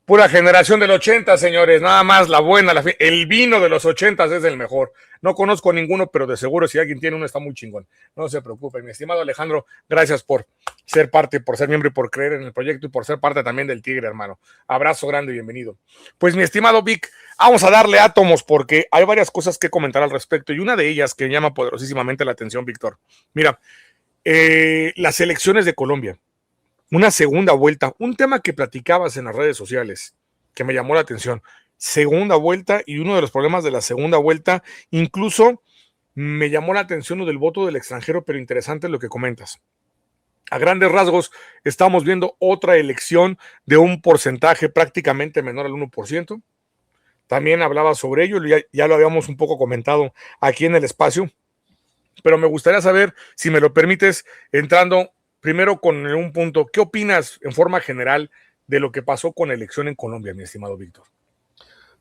Pura generación del 80, señores, nada más la buena, el vino de los 80 es el mejor. No conozco ninguno, pero de seguro si alguien tiene uno está muy chingón. No se preocupen, mi estimado Alejandro, gracias por ser parte, por ser miembro y por creer en el proyecto y por ser parte también del Tigre, hermano. Abrazo grande y bienvenido. Pues mi estimado Vic, vamos a darle átomos porque hay varias cosas que comentar al respecto y una de ellas que llama poderosísimamente la atención, Víctor. Mira, las elecciones de Colombia. Una segunda vuelta, un tema que platicabas en las redes sociales, que me llamó la atención. Segunda vuelta y uno de los problemas de la segunda vuelta, incluso me llamó la atención lo del voto del extranjero, pero interesante lo que comentas. A grandes rasgos, estamos viendo otra elección de un porcentaje prácticamente menor al 1%. También hablaba sobre ello, ya lo habíamos un poco comentado aquí en el espacio, pero me gustaría saber, si me lo permites, entrando primero con un punto, ¿qué opinas en forma general de lo que pasó con la elección en Colombia, mi estimado Víctor?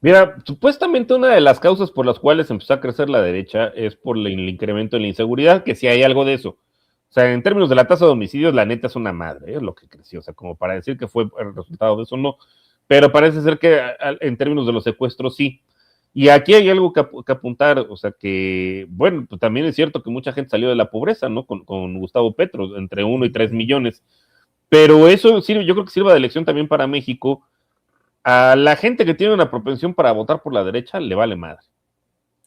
Mira, supuestamente una de las causas por las cuales empezó a crecer la derecha es por el incremento en la inseguridad, que sí hay algo de eso. O sea, en términos de la tasa de homicidios, la neta es una madre, lo que creció. O sea, como para decir que fue el resultado de eso, no. Pero parece ser que en términos de los secuestros, sí. Y aquí hay algo que apuntar, o sea, que, bueno, pues también es cierto que mucha gente salió de la pobreza, ¿no? Con Gustavo Petro, entre 1 y 3 millones. Pero eso sirve, yo creo que sirva de lección también para México. A la gente que tiene una propensión para votar por la derecha le vale madre.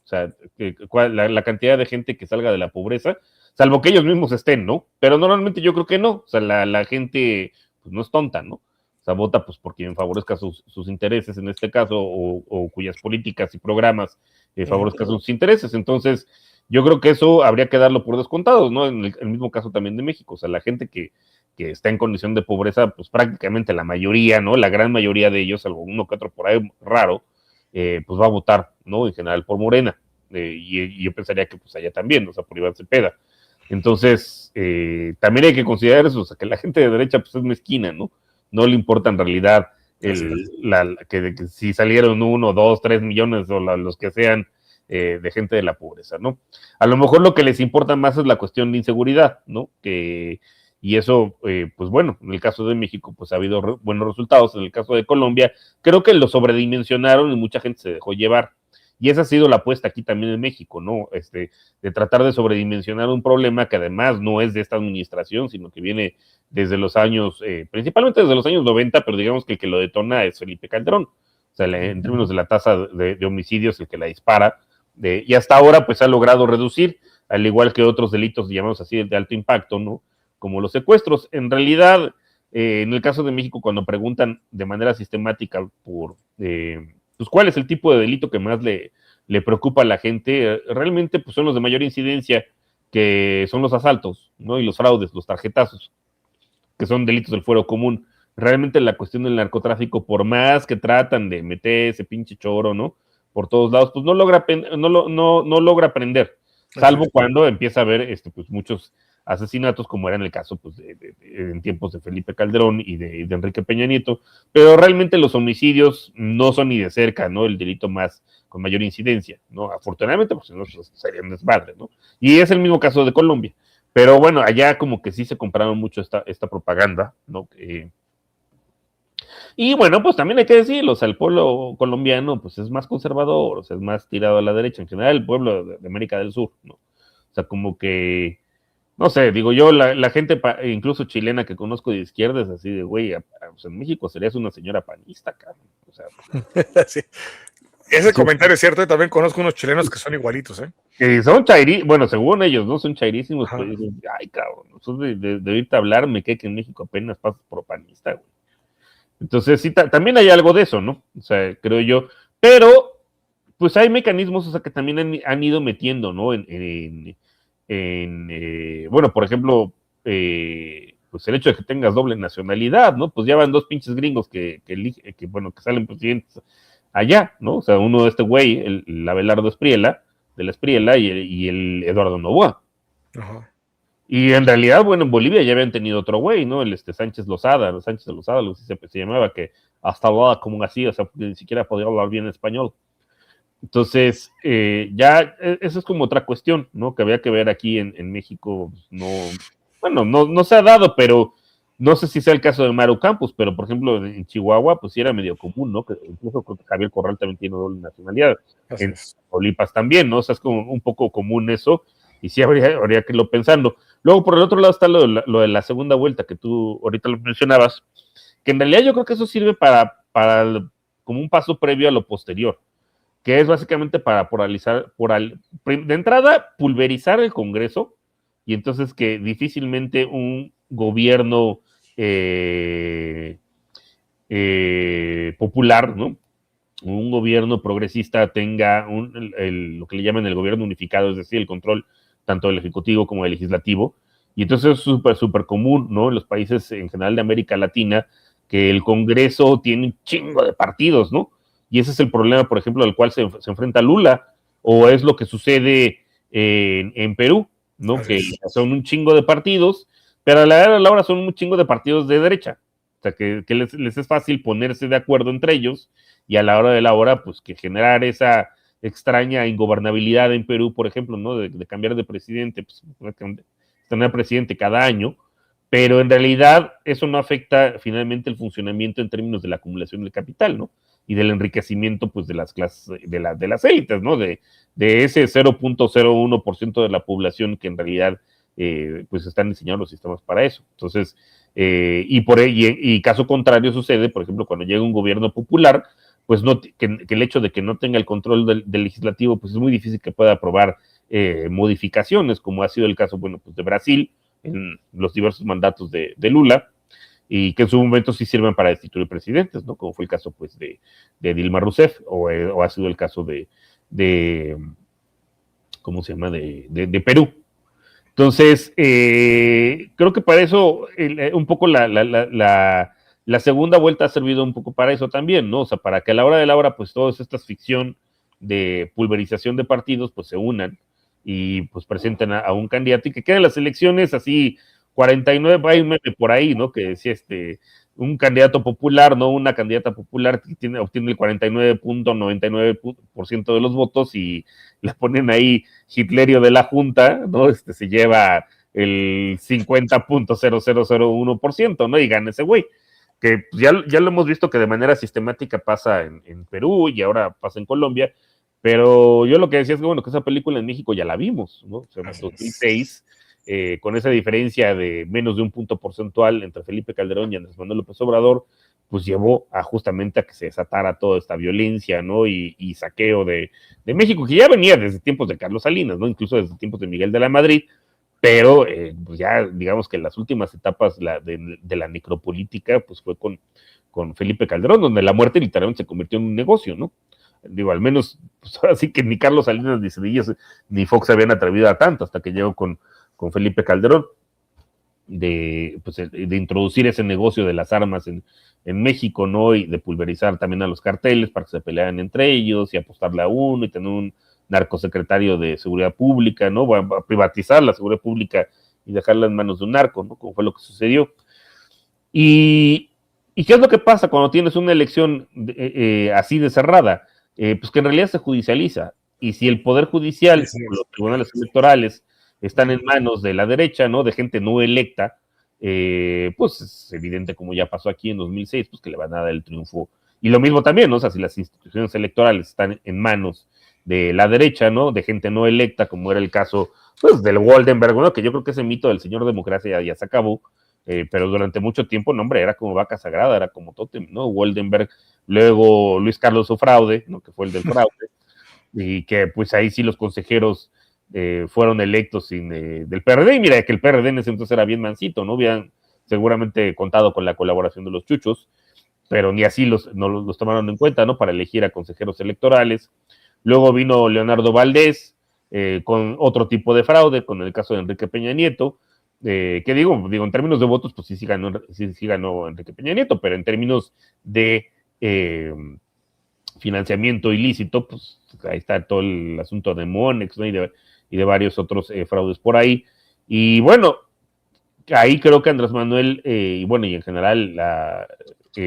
O sea, la cantidad de gente que salga de la pobreza, salvo que ellos mismos estén, ¿no? Pero normalmente yo creo que no. O sea, la gente pues, no es tonta, ¿no? O sea, vota pues por quien favorezca sus intereses en este caso o cuyas políticas y programas favorezcan sus intereses. Entonces, yo creo que eso habría que darlo por descontado, ¿no? En el mismo caso también de México. O sea, la gente que está en condición de pobreza, pues prácticamente la mayoría, ¿no? La gran mayoría de ellos, salvo uno que otro por ahí raro, pues va a votar, ¿no? En general por Morena. Y yo pensaría que pues allá también, o sea, por Iván Cepeda. Entonces, también hay que considerar eso, o sea, que la gente de derecha pues es mezquina, ¿no? No le importa en realidad que si salieron 1, 2, 3 millones o los que sean de gente de la pobreza, ¿no? A lo mejor lo que les importa más es la cuestión de inseguridad, ¿no? Y eso, pues bueno, en el caso de México, pues ha habido buenos resultados. En el caso de Colombia, creo que lo sobredimensionaron y mucha gente se dejó llevar. Y esa ha sido la apuesta aquí también en México, ¿no? De tratar de sobredimensionar un problema que además no es de esta administración, sino que viene desde los años, principalmente desde los años 90, pero digamos que el que lo detona es Felipe Calderón. O sea, en términos de la tasa de homicidios, el que la dispara. Y hasta ahora, pues ha logrado reducir, al igual que otros delitos, llamados así, de alto impacto, ¿no? Como los secuestros. En realidad, en el caso de México, cuando preguntan de manera sistemática por pues cuál es el tipo de delito que más le preocupa a la gente, realmente pues son los de mayor incidencia, que son los asaltos, ¿no? Y los fraudes, los tarjetazos, que son delitos del fuero común. Realmente la cuestión del narcotráfico, por más que tratan de meter ese pinche choro, ¿no? Por todos lados, pues no logra prender, salvo cuando empieza a haber pues muchos asesinatos, como era en el caso pues, en tiempos de Felipe Calderón y de Enrique Peña Nieto, pero realmente los homicidios no son ni de cerca, ¿no? El delito con mayor incidencia, ¿no? Afortunadamente, pues no serían desmadre, ¿no? Y es el mismo caso de Colombia, pero bueno, allá como que sí se compraron mucho esta propaganda, ¿no? Y bueno, pues también hay que decirlo, o sea, el pueblo colombiano pues es más conservador, o sea, es más tirado a la derecha, en general el pueblo de América del Sur, ¿no? O sea, como que no sé, digo yo, la gente, incluso chilena que conozco de izquierda, es así de, güey, pues en México serías una señora panista, cabrón. O sea, sí. Ese comentario es cierto, también conozco unos chilenos que son igualitos, ¿eh? Que son chairísimos, bueno, según ellos, ¿no? Son chairísimos, pues, ay, cabrón, eso de irte a hablar, me quedé que en México apenas pasas por panista, güey. Entonces, sí, también hay algo de eso, ¿no? O sea, creo yo, pero, pues hay mecanismos, o sea, que también han ido metiendo, ¿no? Bueno, por ejemplo, pues el hecho de que tengas doble nacionalidad, ¿no? Pues ya van 2 pinches gringos que salen presidentes allá, ¿no? O sea, uno de este güey, el Abelardo Espriella, de la Espriella, y el Eduardo Noboa. Ajá. Y en realidad, bueno, en Bolivia ya habían tenido otro güey, ¿no? El Sánchez Lozada, algo así se llamaba, que hasta hablaba como así, o sea, ni siquiera podía hablar bien español. Entonces, ya eso es como otra cuestión, ¿no? Que había que ver aquí en México, no, bueno, no se ha dado, pero no sé si sea el caso de Maru Campos, pero por ejemplo en Chihuahua, pues sí era medio común, ¿no? Que incluso creo que Javier Corral también tiene doble nacionalidad, Así en es. Olipas también, ¿no? O sea, es como un poco común eso, y sí habría que irlo pensando. Luego, por el otro lado está lo de la segunda vuelta, que tú ahorita lo mencionabas, que en realidad yo creo que eso sirve como un paso previo a lo posterior, que es básicamente para de entrada, pulverizar el Congreso, y entonces que difícilmente un gobierno eh, popular, ¿no? Un gobierno progresista tenga lo que le llaman el gobierno unificado, es decir, el control tanto del Ejecutivo como del Legislativo. Y entonces es súper común, ¿no? En los países en general de América Latina, que el Congreso tiene un chingo de partidos, ¿no? Y ese es el problema, por ejemplo, al cual se enfrenta Lula, o es lo que sucede en Perú, ¿no? Así Que es. son un chingo de partidos, pero a la hora son un chingo de partidos de derecha. O sea, que les es fácil ponerse de acuerdo entre ellos, y a la hora de la hora, pues que generar esa extraña ingobernabilidad en Perú, por ejemplo, ¿no? De cambiar de presidente, pues tener presidente cada año, pero en realidad eso no afecta finalmente el funcionamiento en términos de la acumulación del capital, ¿no? Y del enriquecimiento, pues, de las clases, de las élites, ¿no? De ese 0.01% de la población que en realidad, pues, están diseñados los sistemas para eso. Entonces, y caso contrario sucede, por ejemplo, cuando llega un gobierno popular, pues no, que el hecho de que no tenga el control del legislativo, pues es muy difícil que pueda aprobar modificaciones, como ha sido el caso, bueno, pues de Brasil, en los diversos mandatos de Lula, y que en su momento sí sirven para destituir presidentes, ¿no? Como fue el caso, pues, de Dilma Rousseff, o ha sido el caso de ¿cómo se llama?, de Perú. Entonces, creo que para eso, un poco la segunda vuelta ha servido un poco para eso también, ¿no? O sea, para que a la hora de la hora, pues, todas estas ficción de pulverización de partidos, pues, se unan y, pues, presenten a un candidato y que queden las elecciones así, 49, hay un meme por ahí, ¿no? Que decía, un candidato popular, ¿no? Una candidata popular que obtiene el 49.99% de los votos y le ponen ahí Hitlerio de la Junta, ¿no? Se lleva el 50.0001%, ¿no? Y gana ese güey. Que ya lo hemos visto que de manera sistemática pasa en Perú y ahora pasa en Colombia, pero yo lo que decía es que, bueno, que esa película en México ya la vimos, ¿no? O sea, en 2006, con esa diferencia de menos de un punto porcentual entre Felipe Calderón y Andrés Manuel López Obrador, pues llevó justamente a que se desatara toda esta violencia, ¿no? Y saqueo de México, que ya venía desde tiempos de Carlos Salinas, ¿no? Incluso desde tiempos de Miguel de la Madrid, pero pues ya digamos que las últimas etapas de la necropolítica, pues fue con Felipe Calderón, donde la muerte literalmente se convirtió en un negocio, ¿no? Digo, al menos, pues así que ni Carlos Salinas ni Cedillas ni Fox se habían atrevido a tanto hasta que llegó con Felipe Calderón, pues, de introducir ese negocio de las armas en México, ¿no? Y de pulverizar también a los carteles para que se pelearan entre ellos y apostarle a uno y tener un narcosecretario de seguridad pública, ¿no? Va a privatizar la seguridad pública y dejarla en manos de un narco, ¿no? Como fue lo que sucedió. ¿Y qué es lo que pasa cuando tienes una elección así de cerrada? Pues que en realidad se judicializa. Y si el Poder Judicial, Sí, los tribunales electorales, están en manos de la derecha, ¿no? De gente no electa, pues es evidente, como ya pasó aquí en 2006, pues que le van a dar el triunfo. Y lo mismo también, ¿no? O sea, si las instituciones electorales están en manos de la derecha, ¿no? De gente no electa, como era el caso, pues, del Goldenberg, ¿no? Que yo creo que ese mito del señor democracia ya se acabó, pero durante mucho tiempo, no, hombre, era como vaca sagrada, era como tótem, ¿no? Goldenberg, luego Luis Carlos Ofraude, ¿no? Que fue el del fraude, y que pues ahí sí los consejeros fueron electos del PRD, y mira que el PRD en ese entonces era bien mansito, ¿no? Habían seguramente contado con la colaboración de los chuchos, pero ni así no los tomaron en cuenta, ¿no? Para elegir a consejeros electorales. Luego vino Leonardo Valdés, con otro tipo de fraude, con el caso de Enrique Peña Nieto, que digo, en términos de votos, pues sí ganó Enrique Peña Nieto, pero en términos de financiamiento ilícito, pues ahí está todo el asunto de Monex, ¿no? Y de varios otros fraudes por ahí. Y bueno, ahí creo que Andrés Manuel, y bueno, y en general la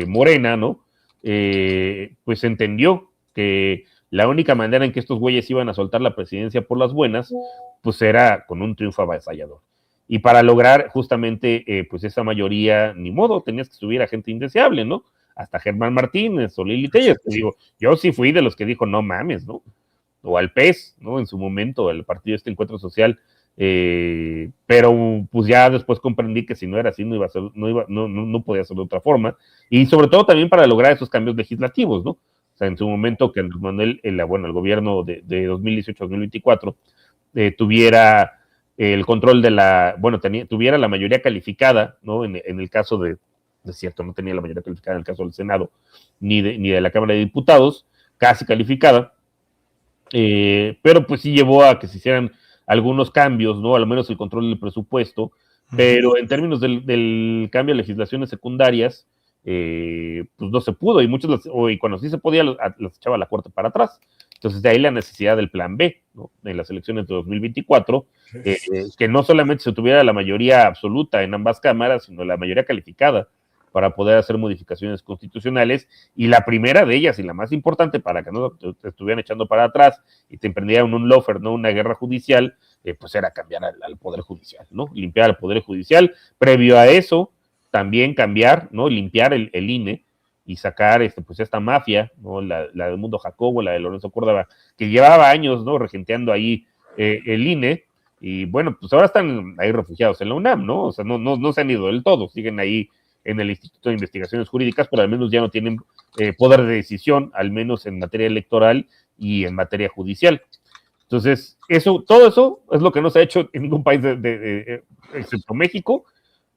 Morena, ¿no? Pues entendió que la única manera en que estos güeyes iban a soltar la presidencia por las buenas, pues era con un triunfo avasallador. Y para lograr justamente pues esa mayoría, ni modo, tenías que subir a gente indeseable, ¿no? Hasta Germán Martínez o Lili Telles. Digo, yo sí fui de los que dijo, no mames, ¿no? O al PES, ¿no? En su momento, el partido Encuentro Social, pero pues ya después comprendí que si no era así no iba a ser, no podía ser de otra forma, y sobre todo también para lograr esos cambios legislativos, ¿no? O sea, en su momento que Andrés Manuel, el gobierno de 2018-2024 tuviera el control de tuviera la mayoría calificada, ¿no? En el caso de cierto, no tenía la mayoría calificada en el caso del Senado, ni de la Cámara de Diputados, casi calificada, pero pues sí llevó a que se hicieran algunos cambios, ¿no? Al menos el control del presupuesto, pero en términos del cambio de legislaciones secundarias, pues no se pudo, y y cuando sí se podía, las echaba la corte para atrás. Entonces, de ahí la necesidad del plan B, ¿no? En las elecciones de 2024, que no solamente se tuviera la mayoría absoluta en ambas cámaras, sino la mayoría calificada para poder hacer modificaciones constitucionales, y la primera de ellas, y la más importante, para que no te estuvieran echando para atrás y te emprendieran un lawfare, ¿no? Una guerra judicial, pues era cambiar al Poder Judicial, ¿no? Limpiar al Poder Judicial. Previo a eso, también cambiar, ¿no? Limpiar el INE y sacar pues esta mafia, ¿no? La de Mundo Jacobo, la de Lorenzo Córdoba, que llevaba años, ¿no? Regenteando ahí el INE, y bueno, pues ahora están ahí refugiados en la UNAM, ¿no? O sea, no se han ido del todo, siguen ahí en el Instituto de Investigaciones Jurídicas, pero al menos ya no tienen poder de decisión, al menos en materia electoral y en materia judicial. Entonces, todo eso es lo que no se ha hecho en ningún país excepto México,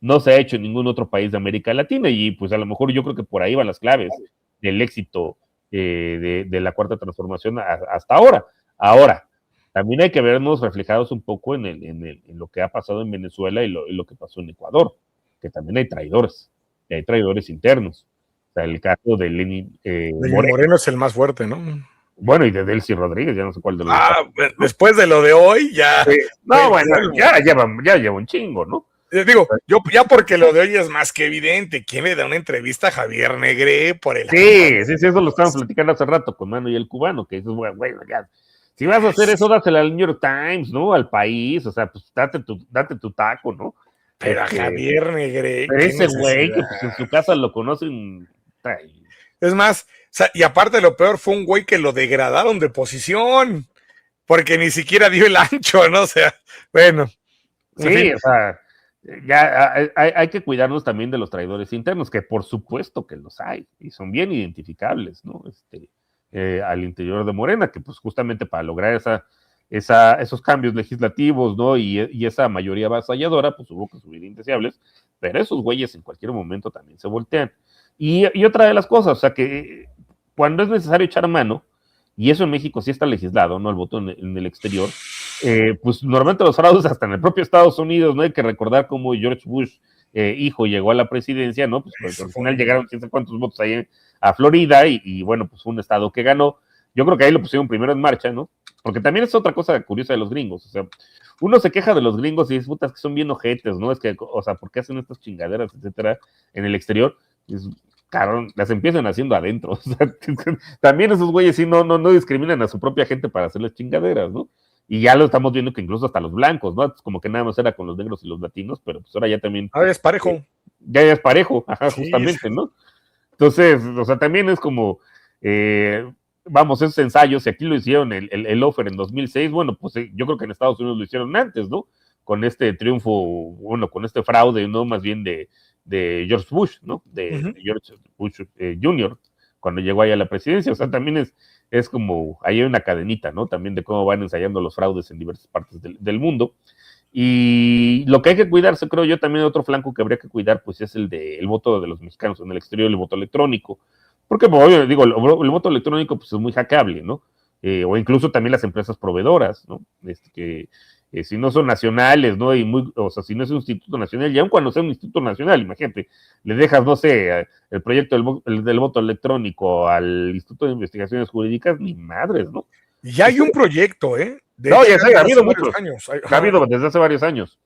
no se ha hecho en ningún otro país de América Latina, y pues a lo mejor yo creo que por ahí van las claves del éxito de la Cuarta Transformación hasta ahora. Ahora, también hay que vernos reflejados un poco en lo que ha pasado en Venezuela y lo que pasó en Ecuador, que también hay traidores internos. O sea, el caso de Lenin Moreno es el más fuerte, ¿no? Bueno, y de Delcy Rodríguez, ya no sé cuál de los dos. Después de lo de hoy, ya. No, bueno, ya lleva un chingo, ¿no? Digo, yo ya porque lo de hoy es más que evidente. ¿Quién le da una entrevista a Javier Negré por el... Sí, eso lo estábamos platicando hace rato con Mano y el Cubano, que dices, bueno, ya, si vas a hacer eso, dásela al New York Times, ¿no? Al País, o sea, pues date tu taco, ¿no? Pero a Javier Negré... Pero ese güey, que pues en su casa lo conocen... Es más, o sea, y aparte lo peor fue un güey que lo degradaron de posición, porque ni siquiera dio el ancho, ¿no? O sea, bueno. Sí, en fin. O sea, ya hay que cuidarnos también de los traidores internos, que por supuesto que los hay, y son bien identificables, ¿no? Al interior de Morena, que pues justamente para lograr esos cambios legislativos, ¿no? Y esa mayoría avasalladora, pues hubo que subir indeseables, pero esos güeyes en cualquier momento también se voltean. Y otra de las cosas, o sea, que cuando es necesario echar mano, y eso en México sí está legislado, ¿no? El voto en el exterior, pues normalmente los fraudes hasta en el propio Estados Unidos, ¿no? Hay que recordar cómo George Bush, hijo, llegó a la presidencia, ¿no? Pues al final llegaron quién sabe cuántos votos ahí a Florida, y bueno, pues fue un estado que ganó. Yo creo que ahí lo pusieron primero en marcha, ¿no? Porque también es otra cosa curiosa de los gringos, o sea, uno se queja de los gringos y dice, putas, que son bien ojetes, ¿no? Es que, o sea, ¿por qué hacen estas chingaderas, etcétera, en el exterior? Es, cabrón, las empiezan haciendo adentro. O sea, también esos güeyes sí no discriminan a su propia gente para hacerles chingaderas, ¿no? Y ya lo estamos viendo que incluso hasta los blancos, ¿no? Como que nada más era con los negros y los latinos, pero pues ahora ya también... Ahora es parejo. Ya es parejo, ajá, sí, justamente, ¿no? Entonces, o sea, también es como... vamos, esos ensayos, si aquí lo hicieron el offer en 2006, bueno, pues yo creo que en Estados Unidos lo hicieron antes, ¿no? Con este triunfo, bueno, con este fraude, ¿no? Más bien de George Bush, ¿no? De George Bush Jr., cuando llegó ahí a la presidencia. O sea, también es como, ahí hay una cadenita, ¿no? También de cómo van ensayando los fraudes en diversas partes del mundo. Y lo que hay que cuidarse, creo yo, también otro flanco que habría que cuidar, pues es el voto de los mexicanos en el exterior, el voto electrónico. Porque, pues, yo digo, el voto electrónico pues, es muy hackeable, ¿no? O incluso también las empresas proveedoras, ¿no? Que si no son nacionales, ¿no? O sea, si no es un instituto nacional, y aun cuando sea un instituto nacional, imagínate, le dejas, no sé, el proyecto del voto electrónico al Instituto de Investigaciones Jurídicas, ni madres, ¿no? Ya hay un proyecto, ¿eh? No, ya sé, ha habido muchos años. Ha habido desde hace varios años.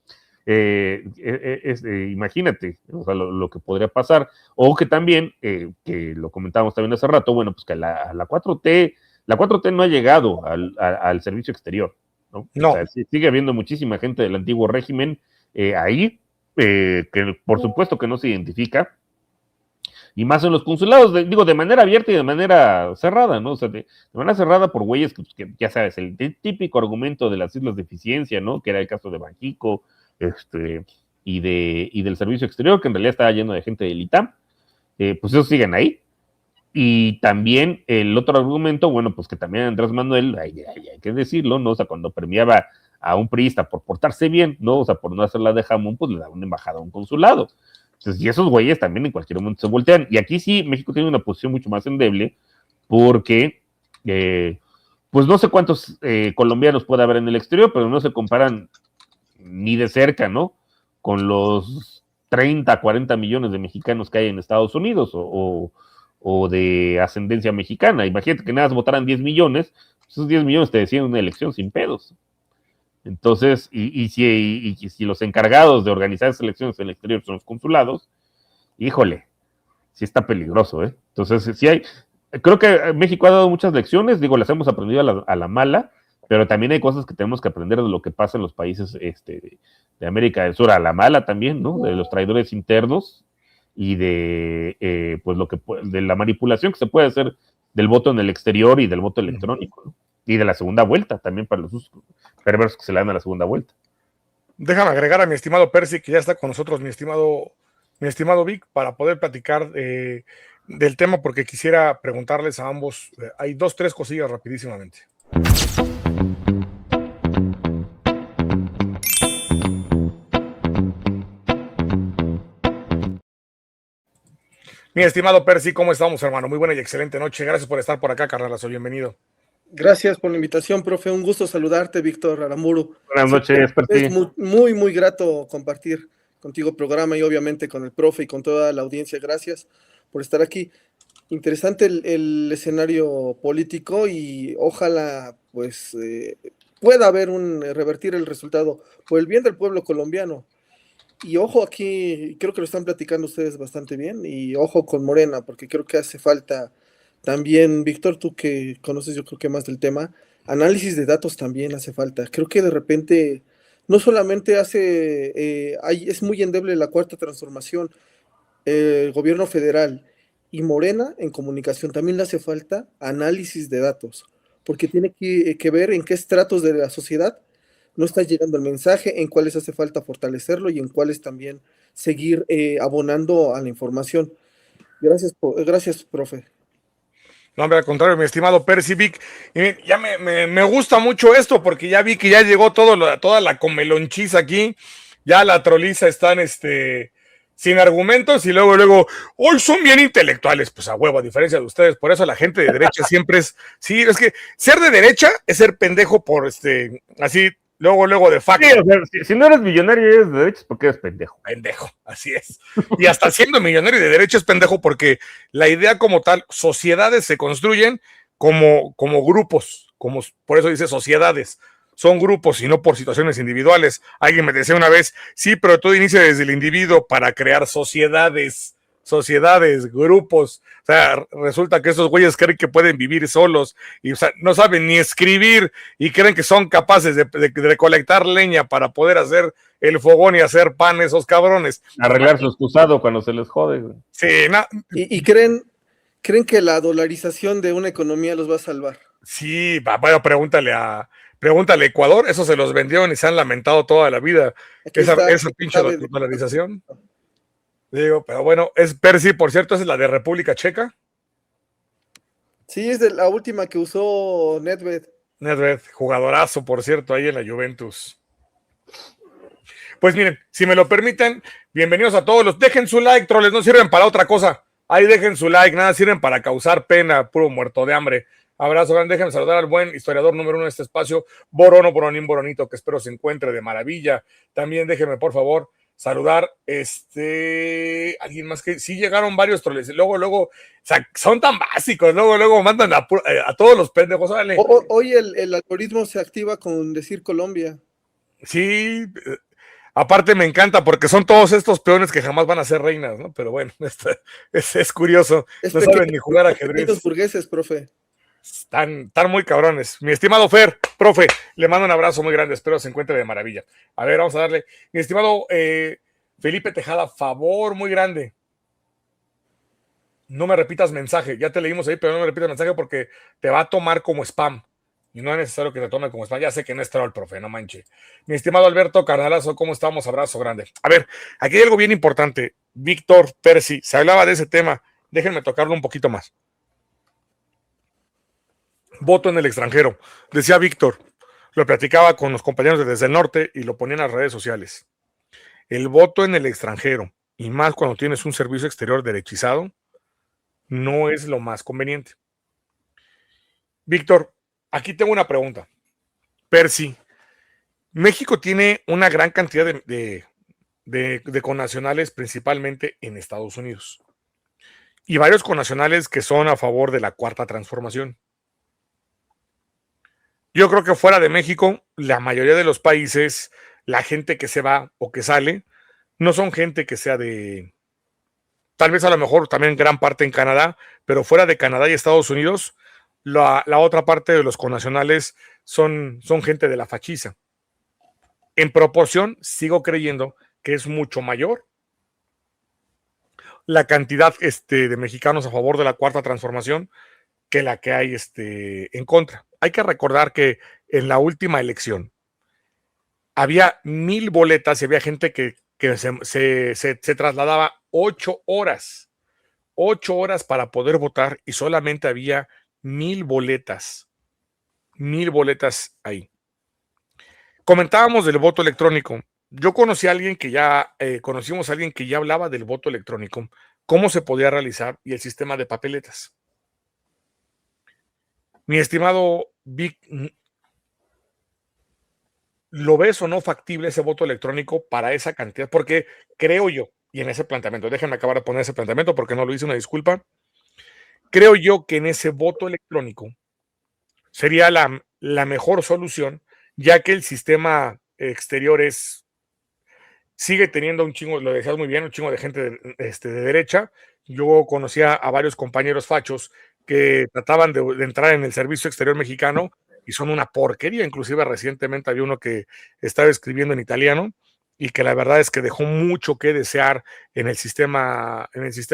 Imagínate, o sea, lo que podría pasar, o que también, que lo comentábamos también hace rato, bueno, pues que la 4T la 4T no ha llegado al servicio exterior, ¿no? No. O sea, sigue habiendo muchísima gente del antiguo régimen ahí, que por supuesto que no se identifica, y más en los consulados, digo, de manera abierta y de manera cerrada, ¿no? O sea, de manera cerrada por güeyes que ya sabes, el típico argumento de las islas de eficiencia, ¿no? Que era el caso de Banxico, y del servicio exterior, que en realidad estaba lleno de gente del ITAM, pues esos siguen ahí. Y también el otro argumento, bueno, pues que también Andrés Manuel, hay que decirlo, ¿no? O sea, cuando premiaba a un priista por portarse bien, ¿no? O sea, por no hacerla de jamón, pues le daba una embajada a un consulado. Entonces, y esos güeyes también en cualquier momento se voltean. Y aquí sí, México tiene una posición mucho más endeble, porque, pues no sé cuántos colombianos puede haber en el exterior, pero no se comparan ni de cerca, ¿no? Con los 30, 40 millones de mexicanos que hay en Estados Unidos o de ascendencia mexicana. Imagínate que nada más votaran 10 millones, esos 10 millones te decían una elección sin pedos. Entonces, si los encargados de organizar esas elecciones en el exterior son los consulados, híjole, sí está peligroso, ¿eh? Entonces, sí hay, creo que México ha dado muchas lecciones, digo, las hemos aprendido a la mala, pero también hay cosas que tenemos que aprender de lo que pasa en los países de América del Sur, a la mala también, ¿no? De los traidores internos y pues de la manipulación que se puede hacer del voto en el exterior y del voto electrónico, ¿no? Y de la segunda vuelta también para los usos perversos que se le dan a la segunda vuelta. Déjame agregar a mi estimado Percy, que ya está con nosotros, mi estimado Vic, para poder platicar del tema, porque quisiera preguntarles a ambos, hay 2-3 cosillas rapidísimamente. Mi estimado Percy, ¿cómo estamos, hermano? Muy buena y excelente noche. Gracias por estar por acá, carnalazo. Bienvenido. Gracias por la invitación, profe. Un gusto saludarte, Víctor Aramburu. Buenas noches, Percy. Es muy, muy grato compartir contigo programa y obviamente con el profe y con toda la audiencia. Gracias por estar aquí. Interesante el escenario político y ojalá pues pueda haber revertir el resultado por el bien del pueblo colombiano. Y ojo aquí, creo que lo están platicando ustedes bastante bien, y ojo con Morena, porque creo que hace falta también, Víctor, tú que conoces yo creo que más del tema, análisis de datos también hace falta. Creo que de repente no solamente es muy endeble la cuarta transformación, el gobierno federal y Morena en comunicación, también le hace falta análisis de datos, porque tiene que ver en qué estratos de la sociedad no está llegando el mensaje, en cuáles hace falta fortalecerlo y en cuáles también seguir abonando a la información. Gracias, profe. No, hombre, al contrario, mi estimado Percy Vic. Ya me gusta mucho esto, porque ya vi que ya llegó toda la comelonchiza aquí. Ya la troliza están sin argumentos y luego, hoy son bien intelectuales. Pues a huevo, a diferencia de ustedes. Por eso la gente de derecha siempre es. Sí, es que ser de derecha es ser pendejo por así. Luego de facto. Sí, o sea, si no eres millonario y eres de derechos, ¿por qué eres pendejo? Pendejo, así es. Y hasta siendo millonario y de derecha es pendejo, porque la idea como tal, sociedades se construyen como grupos, por eso dice sociedades. Son grupos y no por situaciones individuales. Alguien me decía una vez, sí, pero todo inicia desde el individuo para crear sociedades, grupos. O sea, resulta que esos güeyes creen que pueden vivir solos y, o sea, no saben ni escribir y creen que son capaces de recolectar leña para poder hacer el fogón y hacer pan, esos cabrones. Arreglar su excusado cuando se les jode, güey. Sí, ¿Y creen que la dolarización de una economía los va a salvar? Sí, bueno, pregúntale a Ecuador, eso se los vendieron y se han lamentado toda la vida. Esa pinche dolarización. Digo, pero bueno, es Percy, por cierto, es la de República Checa. Sí, es de la última que usó Nedved. Nedved, jugadorazo, por cierto, ahí en la Juventus. Pues miren, si me lo permiten, bienvenidos a todos dejen su like, troles, no sirven para otra cosa. Ahí dejen su like, nada sirven para causar pena, puro muerto de hambre. Abrazo grande, déjenme saludar al buen historiador número 1 de este espacio, Boronín Boronito, que espero se encuentre de maravilla. También déjenme, por favor, saludar alguien más que sí llegaron varios troles, luego, o sea, son tan básicos, luego mandan a todos los pendejos, vale. Hoy el algoritmo se activa con decir Colombia. Sí, aparte me encanta porque son todos estos peones que jamás van a ser reinas, ¿no? Pero bueno, es curioso, no saben ni jugar ajedrez. Los burgueses, profe. Están muy cabrones. Mi estimado Fer, profe, le mando un abrazo muy grande, espero se encuentre de maravilla. A ver, vamos a darle. Mi estimado Felipe Tejada, favor muy grande. No me repitas mensaje, ya te leímos ahí, pero no me repitas mensaje porque te va a tomar como spam. Y no es necesario que te tome como spam. Ya sé que no es troll, profe, no manche. Mi estimado Alberto Carnalazo, ¿cómo estamos? Abrazo grande. A ver, aquí hay algo bien importante. Víctor Percy, se hablaba de ese tema. Déjenme tocarlo un poquito más. Voto en el extranjero. Decía Víctor, lo platicaba con los compañeros de Desde el Norte y lo ponían en las redes sociales. El voto en el extranjero, y más cuando tienes un servicio exterior derechizado, no es lo más conveniente. Víctor, aquí tengo una pregunta. Percy, México tiene una gran cantidad de connacionales, principalmente en Estados Unidos, y varios connacionales que son a favor de la cuarta transformación. Yo creo que fuera de México, la mayoría de los países, la gente que se va o que sale, no son gente que sea de, tal vez a lo mejor también gran parte en Canadá, pero fuera de Canadá y Estados Unidos, la otra parte de los connacionales son gente de la fachiza. En proporción, sigo creyendo que es mucho mayor la cantidad de mexicanos a favor de la cuarta transformación que la que hay en contra. Hay que recordar que en la última elección había 1,000 boletas y había gente que se trasladaba 8 horas para poder votar y solamente había 1,000 boletas. 1,000 boletas ahí. Comentábamos del voto electrónico. Yo conocí a alguien que ya, conocimos a alguien que ya hablaba del voto electrónico, cómo se podía realizar y el sistema de papeletas. Mi estimado Vic, ¿lo ves o no factible ese voto electrónico para esa cantidad? Porque creo yo, y en ese planteamiento, déjenme acabar de poner ese planteamiento porque no lo hice, una disculpa. Creo yo que en ese voto electrónico sería la mejor solución, ya que el sistema exterior sigue teniendo un chingo, lo decías muy bien, un chingo de gente de derecha. Yo conocía a varios compañeros fachos que trataban de entrar en el servicio exterior mexicano y son una porquería. Inclusive recientemente había uno que estaba escribiendo en italiano y que la verdad es que dejó mucho que desear en el sistema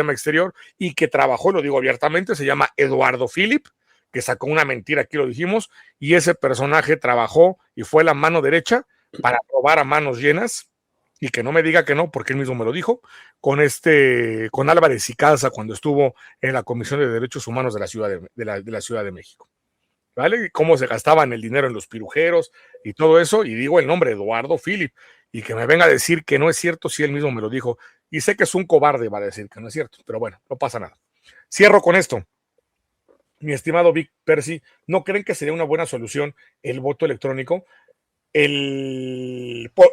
exterior y que trabajó, lo digo abiertamente, se llama Eduardo Philip, que sacó una mentira, aquí lo dijimos, y ese personaje trabajó y fue la mano derecha para robar a manos llenas, y que no me diga que no, porque él mismo me lo dijo, con Álvarez y Casa cuando estuvo en la Comisión de Derechos Humanos de la Ciudad de México. ¿Vale? Cómo se gastaban el dinero en los pirujeros y todo eso, y digo el nombre, Eduardo Philip, y que me venga a decir que no es cierto si él mismo me lo dijo, y sé que es un cobarde, va a decir que no es cierto, pero bueno, no pasa nada. Cierro con esto. Mi estimado Vic Percy, ¿no creen que sería una buena solución el voto electrónico?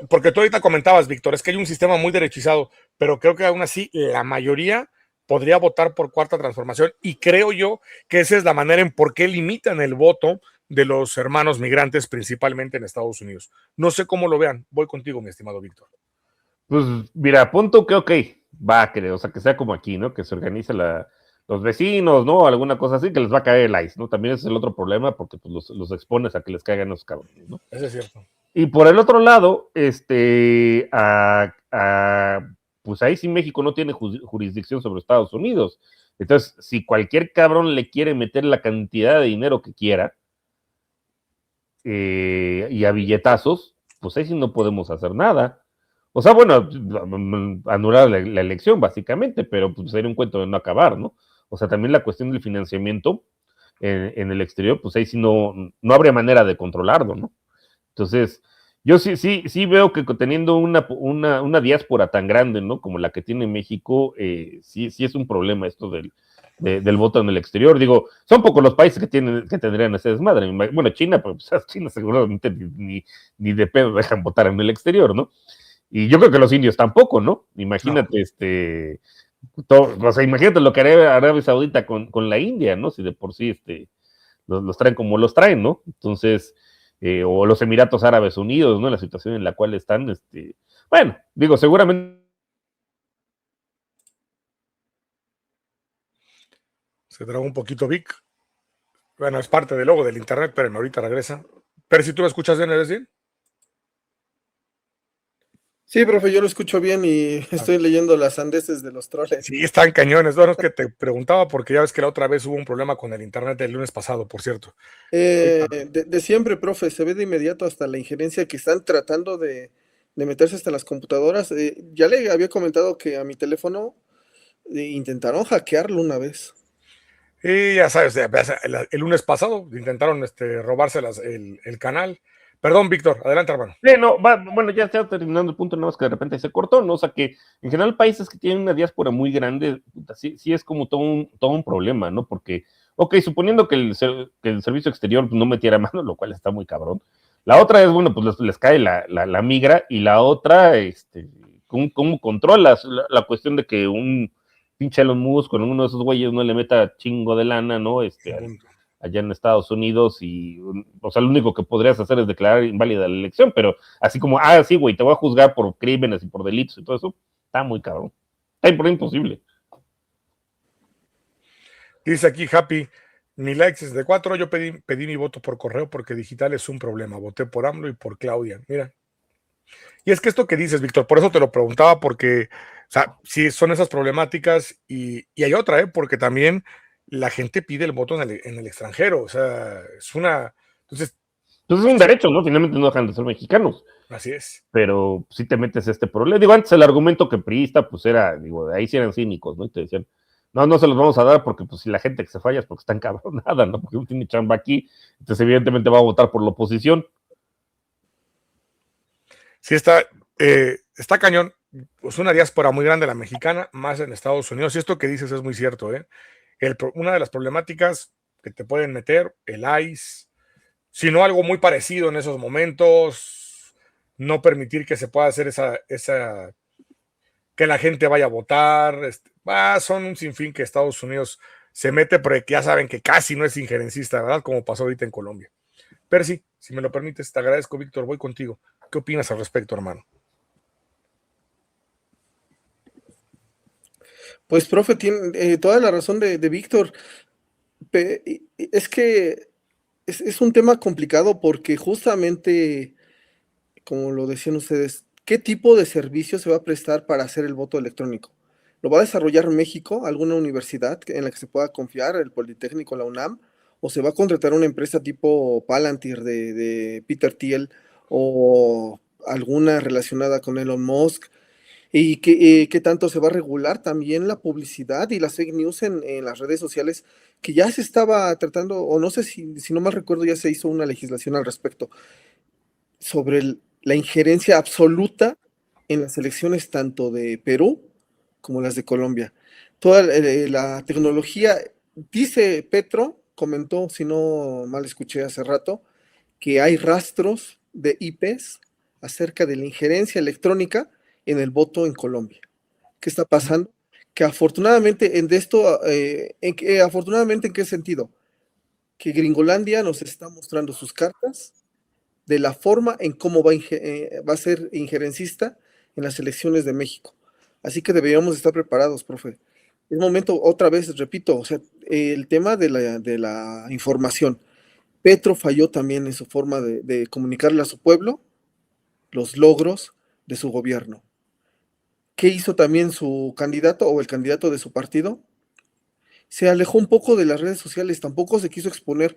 Porque tú ahorita comentabas, Víctor, es que hay un sistema muy derechizado, pero creo que aún así la mayoría podría votar por cuarta transformación y creo yo que esa es la manera en por qué limitan el voto de los hermanos migrantes, principalmente en Estados Unidos. No sé cómo lo vean. Voy contigo, mi estimado Víctor. Pues mira, punto que ok, va, creo, o sea, que sea como aquí, ¿no? Que se organice los vecinos, ¿no? Alguna cosa así, que les va a caer el ICE, ¿no? También ese es el otro problema porque pues, los expones a que les caigan los cabrones, ¿no? Eso es cierto. Y por el otro lado, pues ahí sí México no tiene jurisdicción sobre Estados Unidos. Entonces, si cualquier cabrón le quiere meter la cantidad de dinero que quiera y a billetazos, pues ahí sí no podemos hacer nada. O sea, bueno, anular la elección básicamente, pero pues sería un cuento de no acabar, ¿no? O sea, también la cuestión del financiamiento en el exterior, pues ahí sí no habría manera de controlarlo, ¿no? Entonces, yo sí veo que teniendo una diáspora tan grande, ¿no? Como la que tiene México, sí es un problema esto del voto en el exterior. Digo, son pocos los países que tendrían ese desmadre. Bueno, China, pues China seguramente ni de pedo dejan votar en el exterior, ¿no? Y yo creo que los indios tampoco, ¿no? Imagínate, o sea, imagínate lo que haría Arabia Saudita con la India, ¿no? Si de por sí los traen como los traen, ¿no? Entonces, o los Emiratos Árabes Unidos, ¿no? La situación en la cual están, bueno, digo, seguramente. Se traba un poquito Vic. Bueno, es parte del logo del internet, pero ahorita regresa. Pero si tú me escuchas bien, ¿eres bien? Sí, profe, yo lo escucho bien y Ah, estoy leyendo las sandeces de los troles. sí, están cañones. No, no es que te preguntaba porque ya ves que la otra vez hubo un problema con el internet el lunes pasado, por cierto. Ahorita- De siempre, profe, se ve de inmediato hasta la injerencia que están tratando de meterse hasta las computadoras. Ya le había comentado que a mi teléfono intentaron hackearlo una vez. Y ya sabes, el lunes pasado intentaron robarse el canal. Perdón, Víctor, adelante, hermano. Sí, no, bueno, ya está terminando el punto, nada más que de repente se cortó, ¿no? O sea que en general países que tienen una diáspora muy grande, puta, sí, sí es como todo un problema, ¿no? Porque, ok, suponiendo que que el servicio exterior no metiera mano, lo cual está muy cabrón. La otra es, bueno, pues les cae la migra, y la otra, ¿cómo controlas la cuestión de que un pinche Elon Musk con uno de esos güeyes no le meta chingo de lana, ¿no? Allá en Estados Unidos, y, o sea, lo único que podrías hacer es declarar inválida la elección, pero así como, sí, güey, te voy a juzgar por crímenes y por delitos y todo eso, está muy cabrón. Está imposible. Dice aquí Happy, mi likes es de 4. Yo pedí mi voto por correo porque digital es un problema. Voté por AMLO y por Claudia. Mira. Y es que esto que dices, Víctor, por eso te lo preguntaba, porque, o sea, sí son esas problemáticas y hay otra, ¿eh? Porque también la gente pide el voto en el extranjero. O sea, es una. Entonces, Entonces es un sí, derecho, ¿no? Finalmente no dejan de ser mexicanos, así es. pero si te metes este problema. Digo, antes el argumento que priista, pues era, digo, ahí sí eran cínicos, ¿no? Y te decían, no, no se los vamos a dar porque, pues, si la gente que se falla es porque está encabronada, ¿no? Porque no tiene chamba aquí, entonces evidentemente va a votar por la oposición. Sí, está cañón. Es una diáspora muy grande la mexicana, más en Estados Unidos. Y esto que dices es muy cierto, ¿eh? Una de las problemáticas que te pueden meter, el ICE, si no algo muy parecido en esos momentos, no permitir que se pueda hacer que la gente vaya a votar. Son un sinfín que Estados Unidos se mete, pero que ya saben que casi no es injerencista, ¿verdad? Como pasó ahorita en Colombia. Pero sí, si me lo permites, te agradezco, Víctor, voy contigo. ¿Qué opinas al respecto, hermano? Pues, profe, tiene toda la razón de Víctor. Es que es un tema complicado porque justamente, como lo decían ustedes, ¿qué tipo de servicio se va a prestar para hacer el voto electrónico? ¿Lo va a desarrollar México, alguna universidad en la que se pueda confiar, el Politécnico, la UNAM? ¿O se va a contratar una empresa tipo Palantir de Peter Thiel o alguna relacionada con Elon Musk? ¿Y qué tanto se va a regular también la publicidad y las fake news en las redes sociales? Que ya se estaba tratando, o no sé si no mal recuerdo, ya se hizo una legislación al respecto sobre la injerencia absoluta en las elecciones tanto de Perú como las de Colombia. Toda la tecnología, dice Petro, comentó, si no mal escuché hace rato, que hay rastros de IPs acerca de la injerencia electrónica en el voto en Colombia. ¿Qué está pasando? Que afortunadamente afortunadamente, ¿en qué sentido? Que Gringolandia nos está mostrando sus cartas de la forma en cómo va a ser injerencista en las elecciones de México. Así que deberíamos estar preparados, profe. Es momento, otra vez, repito, o sea, el tema de la información. Petro falló también en su forma de comunicarle a su pueblo los logros de su gobierno. ¿Qué hizo también su candidato o el candidato de su partido? Se alejó un poco de las redes sociales, tampoco se quiso exponer,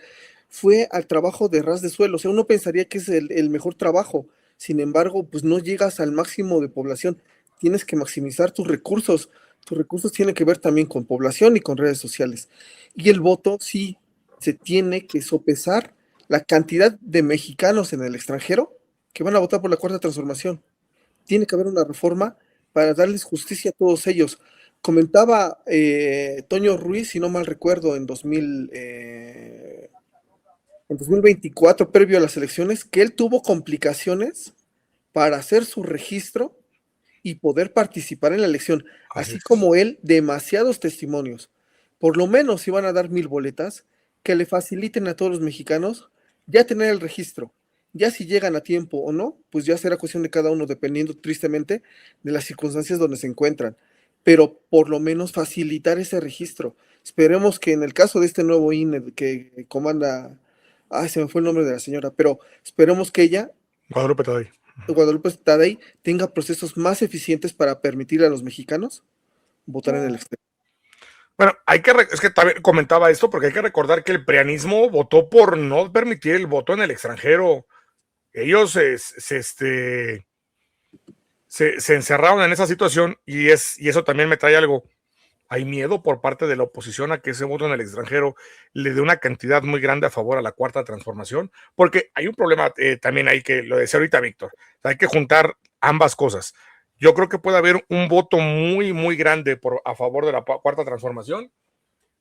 fue al trabajo de ras de suelo, o sea, uno pensaría que es el mejor trabajo, sin embargo, pues no llegas al máximo de población, tienes que maximizar tus recursos tienen que ver también con población y con redes sociales. Y el voto sí se tiene que sopesar la cantidad de mexicanos en el extranjero que van a votar por la cuarta transformación. Tiene que haber una reforma para darles justicia a todos ellos. Comentaba Toño Ruiz, si no mal recuerdo, en 2024, previo a las elecciones, que él tuvo complicaciones para hacer su registro y poder participar en la elección, Así así es. como él, demasiados testimonios. Por lo menos si van a dar 1,000 boletas, que le faciliten a todos los mexicanos ya tener el registro. Ya si llegan a tiempo o no, pues ya será cuestión de cada uno, dependiendo tristemente de las circunstancias donde se encuentran. pero por lo menos facilitar ese registro. Esperemos que en el caso de este nuevo INE que comanda, se me fue el nombre de la señora, pero esperemos que ella, Guadalupe Tadei. Guadalupe Tadei, tenga procesos más eficientes para permitir a los mexicanos votar en el exterior. Bueno, es que también comentaba esto porque hay que recordar que el preanismo votó por no permitir el voto en el extranjero. Ellos se encerraron en esa situación y eso también me trae algo. Hay miedo por parte de la oposición a que ese voto en el extranjero le dé una cantidad muy grande a favor a la Cuarta Transformación, porque hay un problema también ahí que lo decía ahorita Víctor. Hay que juntar ambas cosas. Yo creo que puede haber un voto muy, muy grande a favor de la Cuarta Transformación,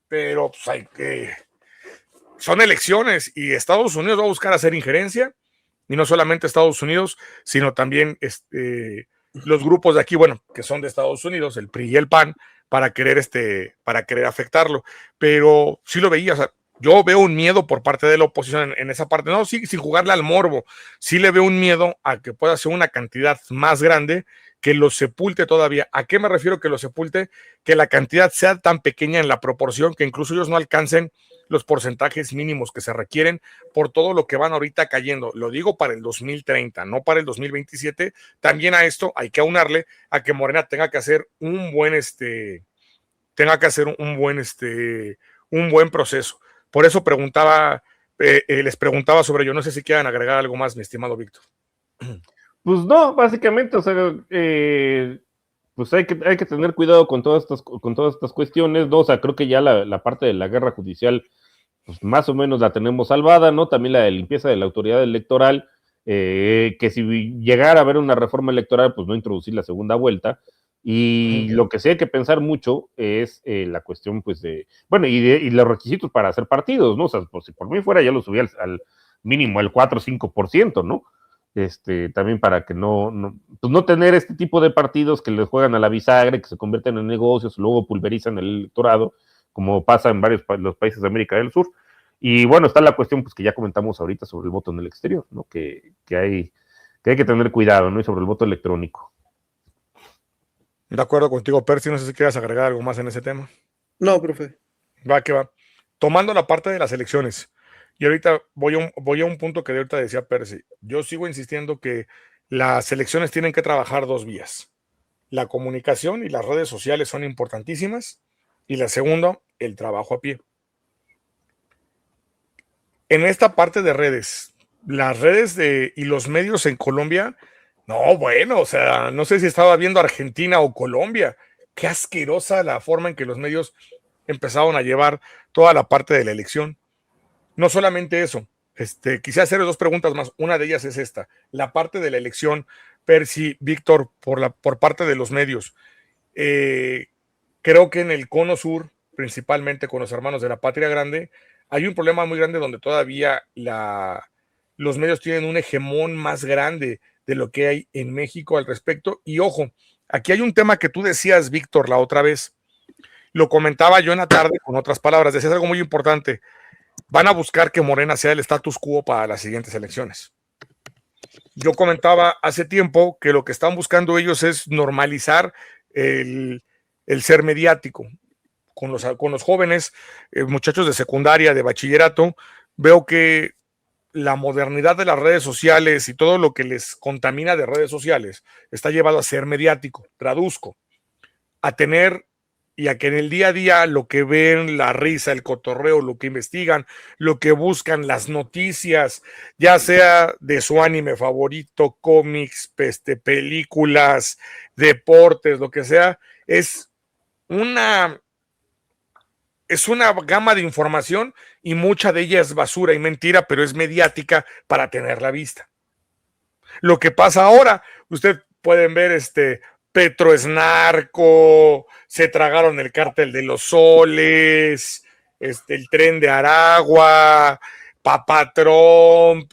pero pues son elecciones y Estados Unidos va a buscar hacer injerencia, y no solamente Estados Unidos, sino también los grupos de aquí, bueno, que son de Estados Unidos, el PRI y el PAN, para querer afectarlo. Pero sí lo veía, o sea, yo veo un miedo por parte de la oposición en esa parte, no, sí, sin jugarle al morbo, sí le veo un miedo a que pueda ser una cantidad más grande que lo sepulte todavía. ¿A qué me refiero que lo sepulte? Que la cantidad sea tan pequeña en la proporción que incluso ellos no alcancen los porcentajes mínimos que se requieren por todo lo que van ahorita cayendo. Lo digo para el 2030, no para el 2027. También a esto hay que aunarle a que Morena tenga que hacer un buen proceso. Por eso les preguntaba sobre ello. No sé si quieran agregar algo más, mi estimado Víctor. Pues no, básicamente, o sea, pues hay que tener cuidado con todas estas cuestiones, ¿no? O sea, creo que ya la parte de la guerra judicial, pues más o menos la tenemos salvada, ¿no? También la de limpieza de la autoridad electoral, que si llegara a haber una reforma electoral, pues no introducir la segunda vuelta. Y lo que sí hay que pensar mucho es la cuestión, pues, bueno, y los requisitos para hacer partidos, ¿no? O sea, pues, si por mí fuera, ya lo subía al mínimo, al 4 o 5%, ¿no? También para que pues no tener este tipo de partidos que les juegan a la bisagra, que se convierten en negocios, luego pulverizan el electorado, como pasa en varios los países de América del Sur. Y bueno, está la cuestión pues que ya comentamos ahorita sobre el voto en el exterior, ¿no? Que hay que tener cuidado, ¿no? Y sobre el voto electrónico. De acuerdo contigo, Percy, no sé si quieras agregar algo más en ese tema. No, profe. Va que va. Tomando la parte de las elecciones, y ahorita voy a un punto que de ahorita decía Percy. Yo sigo insistiendo que las elecciones tienen que trabajar dos vías. La comunicación y las redes sociales son importantísimas, y la segunda, el trabajo a pie. En esta parte de redes, las redes y los medios en Colombia, no, bueno, o sea, no sé si estaba viendo Argentina o Colombia. Qué asquerosa la forma en que los medios empezaron a llevar toda la parte de la elección. No solamente eso, quisiera hacer dos preguntas más. Una de ellas es esta, la parte de la elección, Percy, Víctor, por parte de los medios. Creo que en el cono sur, principalmente con los hermanos de la Patria Grande, hay un problema muy grande donde todavía los medios tienen un hegemón más grande de lo que hay en México al respecto. Y ojo, aquí hay un tema que tú decías, Víctor, la otra vez. Lo comentaba yo en la tarde con otras palabras. Decías algo muy importante. Van a buscar que Morena sea el status quo para las siguientes elecciones. Yo comentaba hace tiempo que lo que están buscando ellos es normalizar el ser mediático. Con los jóvenes, muchachos de secundaria, de bachillerato, veo que la modernidad de las redes sociales y todo lo que les contamina de redes sociales está llevado a ser mediático. Traduzco, a tener y a que en el día a día lo que ven, la risa, el cotorreo, lo que investigan, lo que buscan, las noticias, ya sea de su anime favorito, cómics, películas, deportes, lo que sea, es una gama de información y mucha de ella es basura y mentira, pero es mediática para tenerla vista. Lo que pasa ahora, ustedes pueden ver Petro es narco, se tragaron el cártel de los soles, el tren de Aragua, Papá Trump,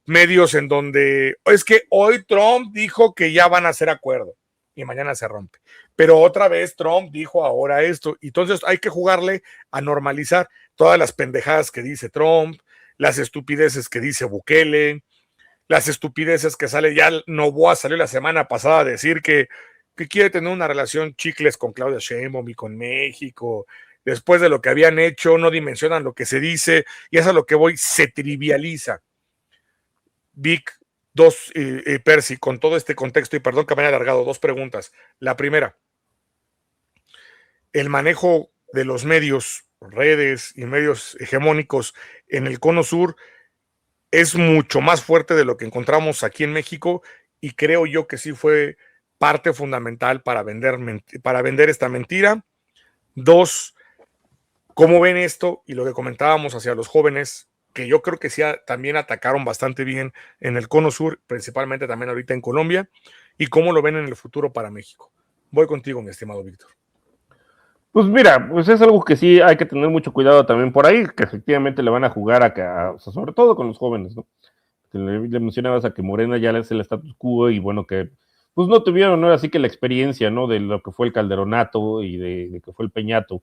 medios en donde es que hoy Trump dijo que ya van a hacer acuerdo y mañana se rompe. Pero otra vez Trump dijo ahora esto. Entonces hay que jugarle a normalizar todas las pendejadas que dice Trump, las estupideces que dice Bukele, las estupideces que sale. Ya Noboa salió la semana pasada a decir que que quiere tener una relación chicles con Claudia Sheinbaum y con México. Después de lo que habían hecho, no dimensionan lo que se dice, y es a lo que voy, se trivializa. Vic, Percy, con todo este contexto, y perdón que me haya alargado, 2 preguntas. La primera, el manejo de los medios, redes y medios hegemónicos en el Cono Sur es mucho más fuerte de lo que encontramos aquí en México, y creo yo que sí fue parte fundamental para vender esta mentira. 2, ¿cómo ven esto? Y lo que comentábamos hacia los jóvenes, que yo creo que sí también atacaron bastante bien en el Cono Sur, principalmente también ahorita en Colombia, y cómo lo ven en el futuro para México. Voy contigo, mi estimado Víctor. Pues mira, pues es algo que sí hay que tener mucho cuidado también por ahí, que efectivamente le van a jugar o sea, sobre todo con los jóvenes, ¿no? Le mencionabas a que Morena ya es el status quo y bueno, que pues no tuvieron, ¿no? Así que la experiencia, ¿no? De lo que fue el Calderonato y de que fue el Peñato.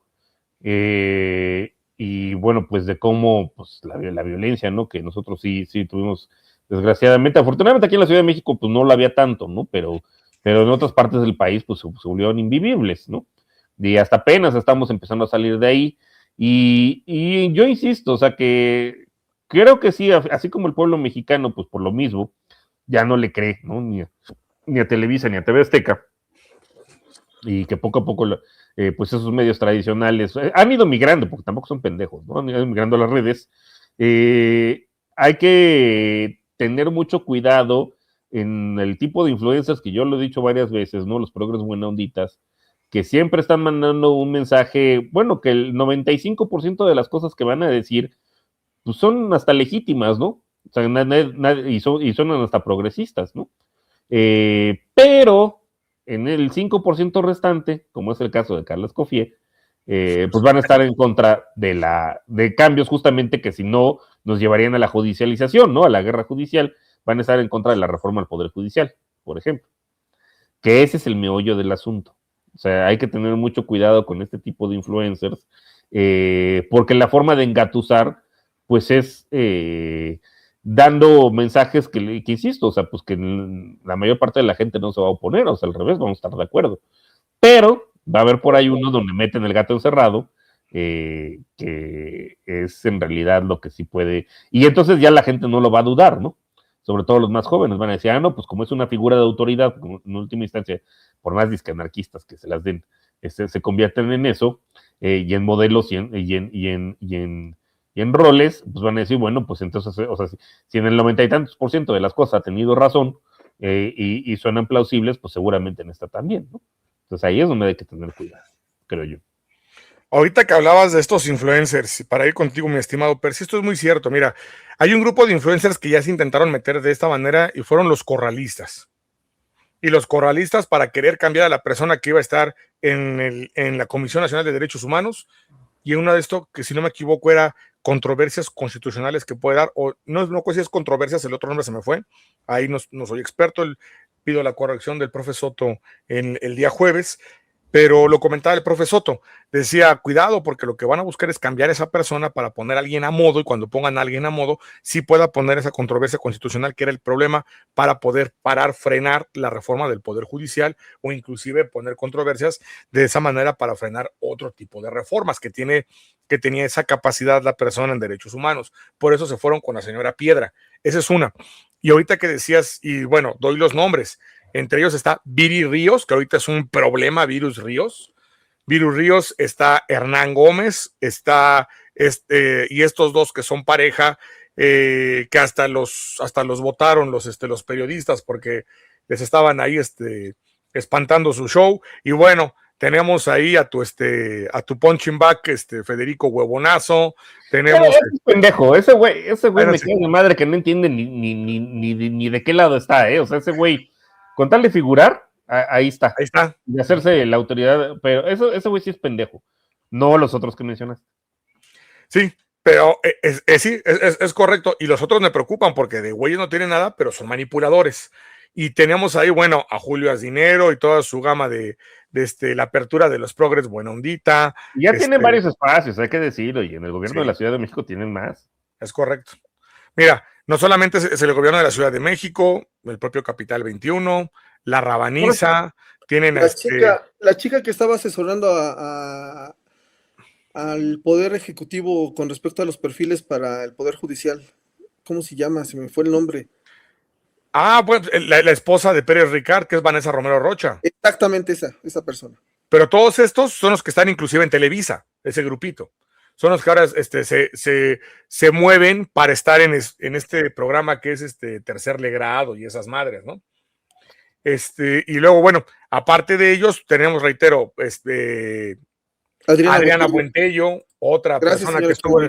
Y bueno, pues de cómo pues la violencia, ¿no? Que nosotros sí tuvimos, desgraciadamente. Afortunadamente aquí en la Ciudad de México pues no la había tanto, ¿no? Pero en otras partes del país pues se volvieron invivibles, ¿no? Y hasta apenas estamos empezando a salir de ahí. Y yo insisto, o sea que creo que sí, así como el pueblo mexicano, pues por lo mismo, ya no le cree, ¿no? Ni a Televisa, ni a TV Azteca. Y que poco a poco, pues esos medios tradicionales han ido migrando, porque tampoco son pendejos, ¿no? Han ido migrando a las redes. Hay que tener mucho cuidado en el tipo de influencers, que yo lo he dicho varias veces, ¿no? Los progres buena onditas, que siempre están mandando un mensaje, bueno, que el 95% de las cosas que van a decir, pues son hasta legítimas, ¿no? O sea, y son hasta progresistas, ¿no? Pero en el 5% restante, como es el caso de Carlos Cofié, pues van a estar en contra de cambios justamente que si no nos llevarían a la judicialización, ¿no? A la guerra judicial, van a estar en contra de la reforma al Poder Judicial, por ejemplo. Que ese es el meollo del asunto. O sea, hay que tener mucho cuidado con este tipo de influencers, porque la forma de engatusar, pues es dando mensajes que insisto, o sea, pues que la mayor parte de la gente no se va a oponer, o sea, al revés, vamos a estar de acuerdo. Pero va a haber por ahí uno donde meten el gato encerrado, que es en realidad lo que sí puede, y entonces ya la gente no lo va a dudar, ¿no? Sobre todo los más jóvenes van a decir, no, pues como es una figura de autoridad, en última instancia, por más disque anarquistas que se las den, se convierten en eso, y en modelos y en roles, pues van a decir, bueno, pues entonces, o sea, si en el 90 y tantos % de las cosas ha tenido razón, y suenan plausibles, pues seguramente en esta también, ¿no? Entonces ahí es donde hay que tener cuidado, creo yo. Ahorita que hablabas de estos influencers, para ir contigo, mi estimado Percy, esto es muy cierto. Mira, hay un grupo de influencers que ya se intentaron meter de esta manera y fueron los corralistas. Y los corralistas, para querer cambiar a la persona que iba a estar en la Comisión Nacional de Derechos Humanos, y una de esto, que si no me equivoco, era controversias constitucionales que puede dar, o no sé si es controversias, el otro nombre se me fue, ahí no soy experto, pido la corrección del profe Soto el día jueves, pero lo comentaba el profe Soto, decía, cuidado, porque lo que van a buscar es cambiar a esa persona para poner a alguien a modo, y cuando pongan a alguien a modo, sí pueda poner esa controversia constitucional, que era el problema, para poder frenar la reforma del Poder Judicial, o inclusive poner controversias de esa manera para frenar otro tipo de reformas que tenía esa capacidad la persona en derechos humanos. Por eso se fueron con la señora Piedra. Esa es una. Y ahorita que decías, y bueno, doy los nombres, entre ellos está Viri Ríos, que ahorita es un problema, Virus Ríos, está Hernán Gómez, está y estos dos que son pareja, que hasta los votaron los periodistas porque les estaban ahí espantando su show. Y bueno, tenemos ahí a tu punching back, Federico Huevonazo, tenemos... Es pendejo, ese güey me cae de madre que no entiende ni de qué lado está, o sea, ese güey, con tal de figurar, ahí está. Ahí está. De hacerse la autoridad, pero ese güey sí es pendejo, no los otros que mencionas. Sí, pero sí, es correcto. Y los otros me preocupan porque de güeyes no tienen nada, pero son manipuladores. Y tenemos ahí, bueno, a Julio Azinero y toda su gama de la apertura de los progres buena ondita. Ya tienen varios espacios, hay que decirlo, y en el gobierno Sí, de la Ciudad de México tienen más. es correcto. Mira, no solamente es el gobierno de la Ciudad de México, el propio Capital 21, la Rabaniza, tienen La chica que estaba asesorando al Poder Ejecutivo con respecto a los perfiles para el Poder Judicial. ¿Cómo se llama? Se me fue el nombre. Bueno, la esposa de Pérez Ricard, que es Vanessa Romero Rocha. Exactamente esa persona. Pero todos estos son los que están inclusive en Televisa, ese grupito. Son los que ahora se mueven para estar en este programa que es Tercer Grado y esas madres, ¿no? Y luego, bueno, aparte de ellos, tenemos, reitero, Adriana Buentello, otra persona que estuvo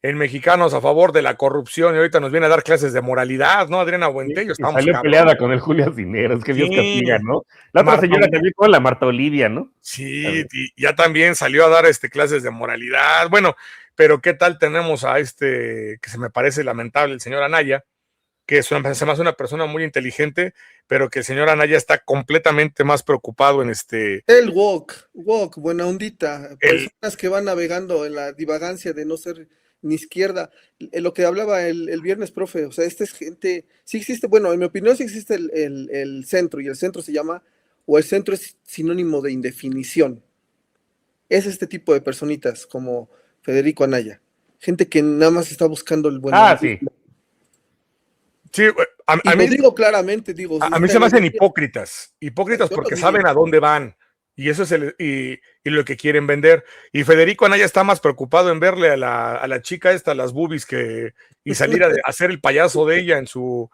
en Mexicanos a favor de la corrupción y ahorita nos viene a dar clases de moralidad, ¿no? Adriana Buentello, sí, salió peleada con el Julio Cineros, que Dios castiga, ¿no? La otra señora también con la Marta Olivia, ¿no? Sí, y ya también salió a dar clases de moralidad. Bueno, pero ¿qué tal tenemos a que se me parece lamentable, el señor Anaya, que se me hace una persona muy inteligente, pero que el señor Anaya está completamente más preocupado en El walk, buena ondita, personas que van navegando en la divagancia de no ser ni izquierda, lo que hablaba el viernes, profe, o sea, esta es gente, sí existe, bueno, en mi opinión sí existe el centro, y el centro se llama, o el centro es sinónimo de indefinición, es este tipo de personitas como Federico Anaya, gente que nada más está buscando el buen. Sí. Sí, a mí, lo digo claramente, a mí se me hacen hipócritas porque saben a dónde van, y eso es y lo que quieren vender. Y Federico Anaya está más preocupado en verle a la chica las boobies, y salir a hacer el payaso de ella en su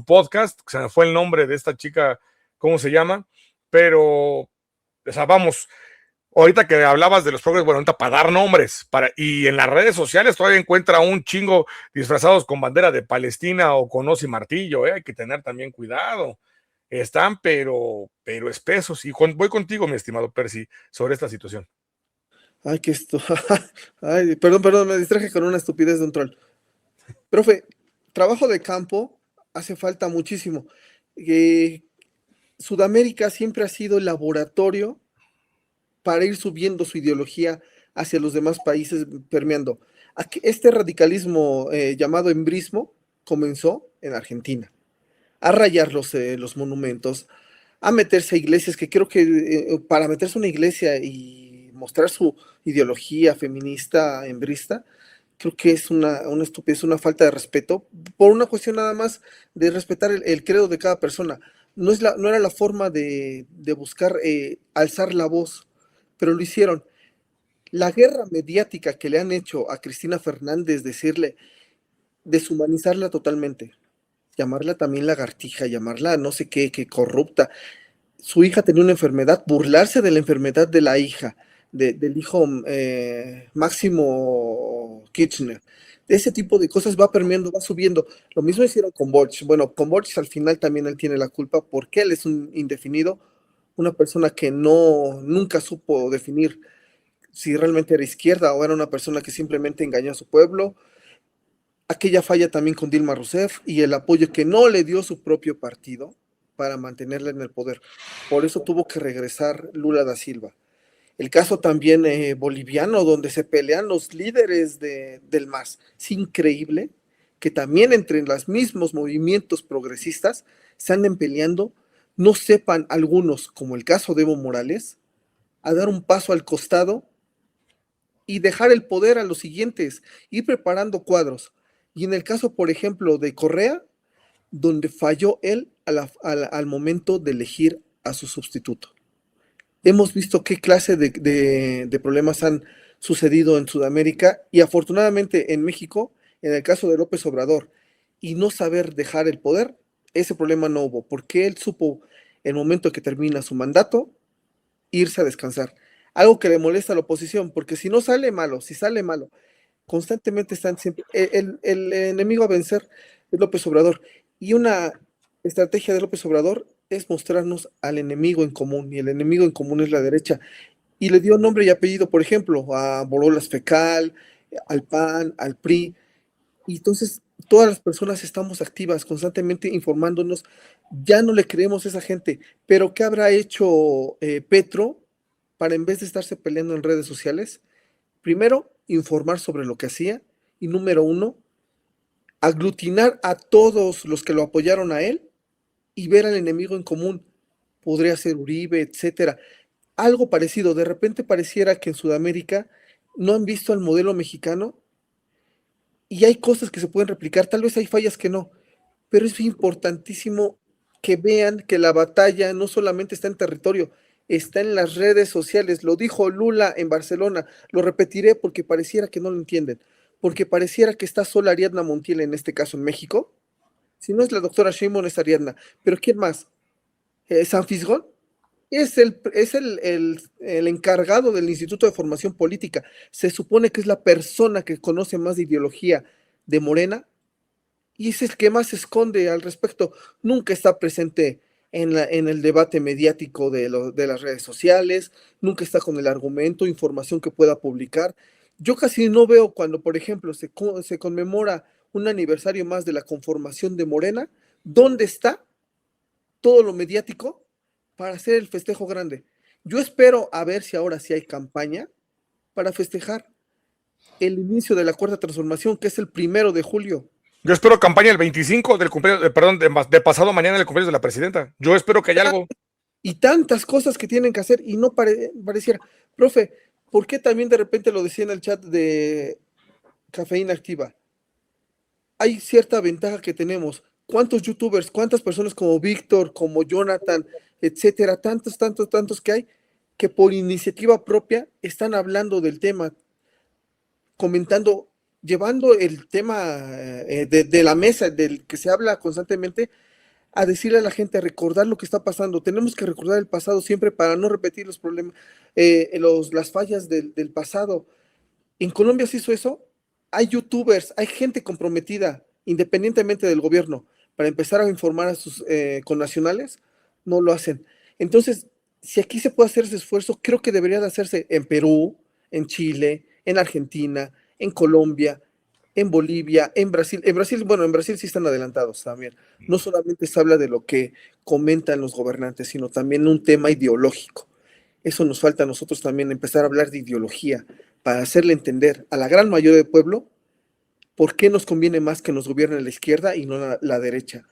podcast. Se me fue el nombre de esta chica, ¿cómo se llama? Pero, o sea, vamos, ahorita que hablabas de los progres, bueno, ahorita para dar nombres, y en las redes sociales todavía encuentra un chingo disfrazados con bandera de Palestina o con hoz y martillo, hay que tener también cuidado. Están, pero espesos. Y voy contigo, mi estimado Percy, sobre esta situación. Ay, que esto. Ay, perdón, me distraje con una estupidez de un troll. Profe, trabajo de campo hace falta muchísimo. Sudamérica siempre ha sido el laboratorio para ir subiendo su ideología hacia los demás países, permeando. Este radicalismo llamado embrismo comenzó en Argentina, a rayar los monumentos, a meterse a iglesias, que creo que para meterse a una iglesia y mostrar su ideología feminista, embrista, creo que es una estupidez, una falta de respeto, por una cuestión nada más de respetar el credo de cada persona. No era la forma de buscar alzar la voz, pero lo hicieron. La guerra mediática que le han hecho a Cristina Fernández, decirle, deshumanizarla totalmente, llamarla también lagartija, llamarla no sé qué, que corrupta. Su hija tenía una enfermedad, burlarse de la enfermedad de la hija, del hijo Máximo Kirchner. Ese tipo de cosas va permeando, va subiendo. Lo mismo hicieron con Boric. Bueno, con Boric al final también él tiene la culpa porque él es un indefinido, una persona que nunca supo definir si realmente era izquierda o era una persona que simplemente engañó a su pueblo. Aquella falla también con Dilma Rousseff y el apoyo que no le dio su propio partido para mantenerla en el poder. Por eso tuvo que regresar Lula da Silva. El caso también boliviano, donde se pelean los líderes del MAS. Es increíble que también entre los mismos movimientos progresistas se anden peleando, no sepan algunos, como el caso de Evo Morales, a dar un paso al costado y dejar el poder a los siguientes, ir preparando cuadros. Y en el caso, por ejemplo, de Correa, donde falló él al momento de elegir a su sustituto. Hemos visto qué clase de problemas han sucedido en Sudamérica y afortunadamente en México, en el caso de López Obrador, y no saber dejar el poder, ese problema no hubo, porque él supo, en el momento que termina su mandato, irse a descansar. Algo que le molesta a la oposición, porque si no sale malo, si sale malo, constantemente están siempre, el enemigo a vencer es López Obrador, y una estrategia de López Obrador es mostrarnos al enemigo en común, y el enemigo en común es la derecha, y le dio nombre y apellido, por ejemplo, a Borolas Fecal, al PAN, al PRI, y entonces todas las personas estamos activas, constantemente informándonos, ya no le creemos a esa gente, pero ¿qué habrá hecho Petro para, en vez de estarse peleando en redes sociales, primero, informar sobre lo que hacía, y número uno, aglutinar a todos los que lo apoyaron a él y ver al enemigo en común? podría ser Uribe, etcétera. Algo parecido, de repente pareciera que en Sudamérica no han visto al modelo mexicano y hay cosas que se pueden replicar, tal vez hay fallas que no, pero es importantísimo que vean que la batalla no solamente está en territorio, está en las redes sociales. Lo dijo Lula en Barcelona, lo repetiré porque pareciera que no lo entienden, porque pareciera que está sola Ariadna Montiel en este caso en México. Si no es la doctora Sheinbaum, es Ariadna. Pero ¿quién más? ¿San Fisgón? Es el encargado del Instituto de Formación Política. Se supone que es la persona que conoce más de ideología de Morena y es el que más se esconde al respecto. Nunca está presente en el debate mediático de las redes sociales, nunca está con el argumento, información que pueda publicar. Yo casi no veo cuando, por ejemplo, se conmemora un aniversario más de la conformación de Morena, ¿dónde está todo lo mediático para hacer el festejo grande? Yo espero a ver si ahora sí hay campaña para festejar el inicio de la cuarta transformación, que es el 1 de julio. Yo espero campaña el 25 del cumpleaños, perdón, de pasado mañana el cumpleaños de la presidenta. Yo espero que haya algo. Y tantas cosas que tienen que hacer y no pareciera. Profe, ¿por qué también de repente lo decía en el chat de Cafeína Activa? Hay cierta ventaja que tenemos. ¿Cuántos youtubers, cuántas personas como Víctor, como Jonathan, etcétera, tantos que hay, que por iniciativa propia están hablando del tema, comentando, llevando el tema de la mesa, del que se habla constantemente, a decirle a la gente, a recordar lo que está pasando? Tenemos que recordar el pasado siempre para no repetir los problemas, las fallas del pasado. En Colombia se hizo eso. Hay youtubers, hay gente comprometida, independientemente del gobierno, para empezar a informar a sus connacionales. No lo hacen. Entonces, si aquí se puede hacer ese esfuerzo, creo que debería de hacerse en Perú, en Chile, en Argentina, en Colombia, en Bolivia, en Brasil. Bueno, en Brasil sí están adelantados también. No solamente se habla de lo que comentan los gobernantes, sino también un tema ideológico. Eso nos falta a nosotros también, empezar a hablar de ideología, para hacerle entender a la gran mayoría del pueblo por qué nos conviene más que nos gobierne la izquierda y no la derecha.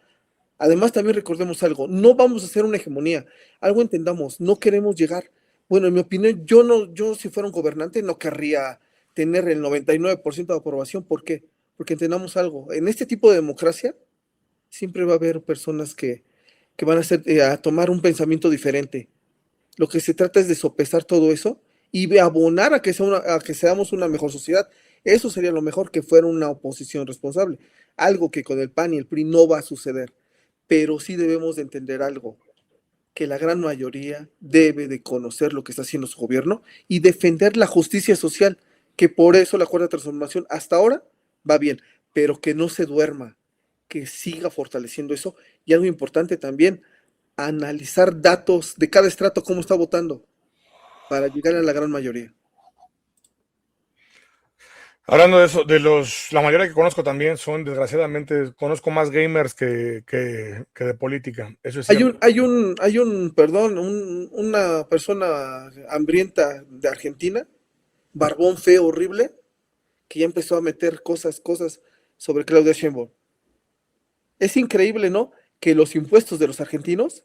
Además, también recordemos algo, no vamos a hacer una hegemonía, algo entendamos, no queremos llegar. Bueno, en mi opinión, yo si fuera un gobernante no querría tener el 99% de aprobación. ¿Por qué? Porque entendamos algo, en este tipo de democracia siempre va a haber personas que van a tomar un pensamiento diferente. Lo que se trata es de sopesar todo eso y de abonar a que seamos una mejor sociedad. Eso sería lo mejor, que fuera una oposición responsable. Algo que con el PAN y el PRI no va a suceder. Pero sí debemos de entender algo, que la gran mayoría debe de conocer lo que está haciendo su gobierno y defender la justicia social, que por eso la cuarta transformación hasta ahora va bien, pero que no se duerma, que siga fortaleciendo eso. Y algo importante también, analizar datos de cada estrato, cómo está votando, para llegar a la gran mayoría. Hablando de eso, la mayoría que conozco también son, desgraciadamente, conozco más gamers que de política. Eso es cierto. Una persona hambrienta de Argentina, barbón feo, horrible, que ya empezó a meter cosas sobre Claudia Sheinbaum. Es increíble, ¿no? Que los impuestos de los argentinos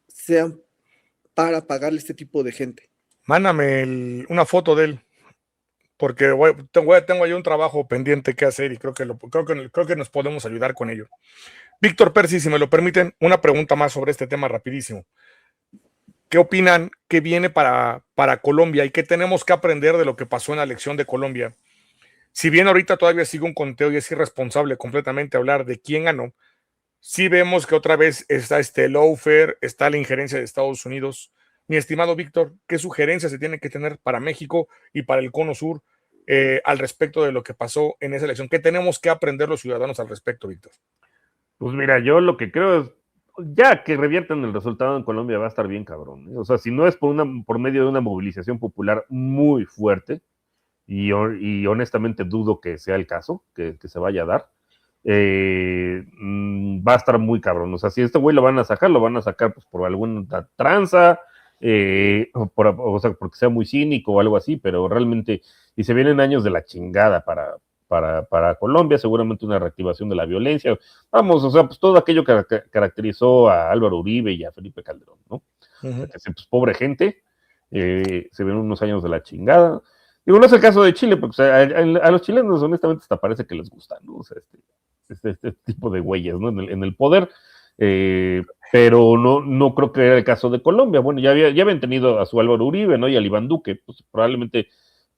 sean para pagarle a este tipo de gente. Mándame una foto de él, porque tengo ahí un trabajo pendiente que hacer y creo que nos podemos ayudar con ello. Víctor Percy, si me lo permiten, una pregunta más sobre este tema rapidísimo. ¿Qué opinan que viene para Colombia y qué tenemos que aprender de lo que pasó en la elección de Colombia? Si bien ahorita todavía sigue un conteo y es irresponsable completamente hablar de quién ganó, sí vemos que otra vez está este lawfare, está la injerencia de Estados Unidos. Mi estimado Víctor, ¿qué sugerencias se tienen que tener para México y para el Cono Sur al respecto de lo que pasó en esa elección? ¿Qué tenemos que aprender los ciudadanos al respecto, Víctor? Pues mira, yo lo que creo es, ya que reviertan el resultado en Colombia va a estar bien cabrón, ¿eh? O sea, si no es por medio de una movilización popular muy fuerte, y honestamente dudo que sea el caso, que se vaya a dar, va a estar muy cabrón. O sea, si este güey lo van a sacar pues por alguna tranza, o sea, porque sea muy cínico o algo así, pero realmente, y se vienen años de la chingada para para Colombia, seguramente una reactivación de la violencia, vamos, o sea, pues todo aquello que caracterizó a Álvaro Uribe y a Felipe Calderón, ¿no? O sea, que pues, pobre gente, se ven unos años de la chingada. Digo, no es el caso de Chile, porque o sea, a los chilenos honestamente hasta parece que les gusta, ¿no? O sea, este tipo de güeyes, ¿no? En el poder, pero no creo que era el caso de Colombia. Bueno, ya habían tenido a su Álvaro Uribe, ¿no? Y al Iván Duque, pues probablemente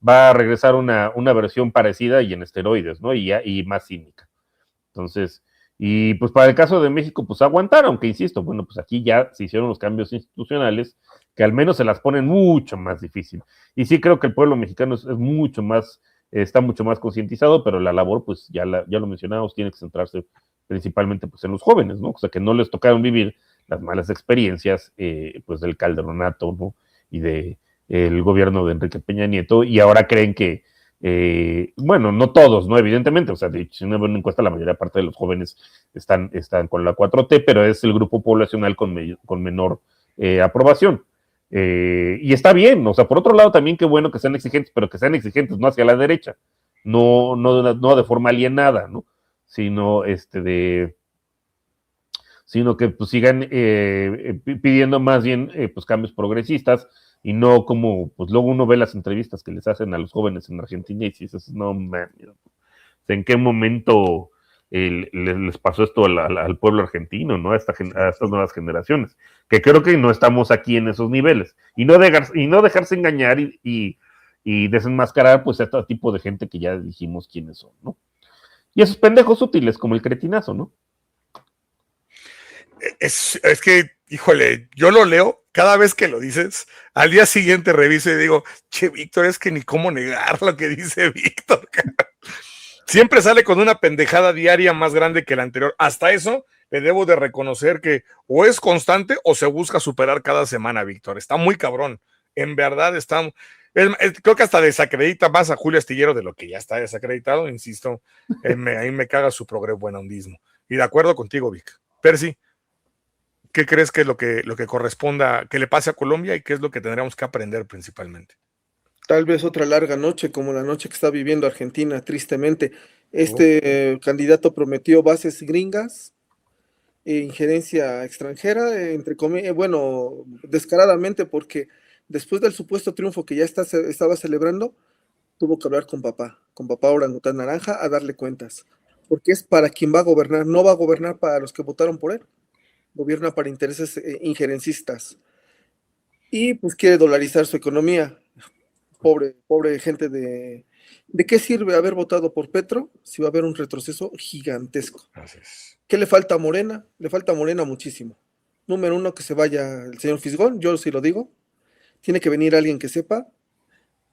va a regresar una versión parecida y en esteroides, ¿no? Y más cínica. Entonces, y pues para el caso de México, pues aguantar, aunque insisto, bueno, pues aquí ya se hicieron los cambios institucionales que al menos se las ponen mucho más difícil. Y sí creo que el pueblo mexicano es mucho más, está mucho más concientizado, pero la labor, pues ya lo mencionamos, tiene que centrarse principalmente pues en los jóvenes, ¿no? O sea, que no les tocaron vivir las malas experiencias, pues del calderonato, ¿no? Y de el gobierno de Enrique Peña Nieto, y ahora creen que, bueno, no todos, ¿no? Evidentemente, o sea, de hecho, si uno ve una encuesta, la mayoría parte de los jóvenes están con la 4T, pero es el grupo poblacional con menor aprobación. Y está bien, o sea, por otro lado también qué bueno que sean exigentes, pero que sean exigentes no hacia la derecha, no de forma alienada, ¿no? Sino sino que pues sigan pidiendo más bien pues cambios progresistas y no como pues luego uno ve las entrevistas que les hacen a los jóvenes en Argentina y dices, no man, ¿en qué momento les pasó esto al pueblo argentino, ¿no? A estas nuevas generaciones, que creo que no estamos aquí en esos niveles, y no dejarse engañar y desenmascarar pues a este tipo de gente que ya dijimos quiénes son, ¿no? Y esos pendejos útiles como el cretinazo, ¿no? Es que, híjole, yo lo leo cada vez que lo dices, al día siguiente reviso y digo, che, Víctor, es que ni cómo negar lo que dice Víctor. Siempre sale con una pendejada diaria más grande que la anterior. Hasta eso le debo de reconocer que o es constante o se busca superar cada semana, Víctor. Está muy cabrón. En verdad está... creo que hasta desacredita más a Julio Astillero de lo que ya está desacreditado, insisto. Ahí me caga su buenahondismo. Y de acuerdo contigo, Vic. Percy, ¿qué crees que es lo que corresponda que le pase a Colombia y qué es lo que tendríamos que aprender principalmente? Tal vez otra larga noche, como la noche que está viviendo Argentina, tristemente. Candidato prometió bases gringas, injerencia extranjera, entre comillas, bueno, descaradamente, porque después del supuesto triunfo que ya estaba celebrando, tuvo que hablar con papá orangután naranja, a darle cuentas, porque es para quien va a gobernar, no va a gobernar para los que votaron por él, gobierna para intereses injerencistas, y pues quiere dolarizar su economía. Pobre gente ¿de qué sirve haber votado por Petro si va a haber un retroceso gigantesco? Gracias. ¿Qué le falta a Morena? Le falta a Morena muchísimo. Número uno, que se vaya el señor Fisgón, yo sí lo digo. Tiene que venir alguien que sepa.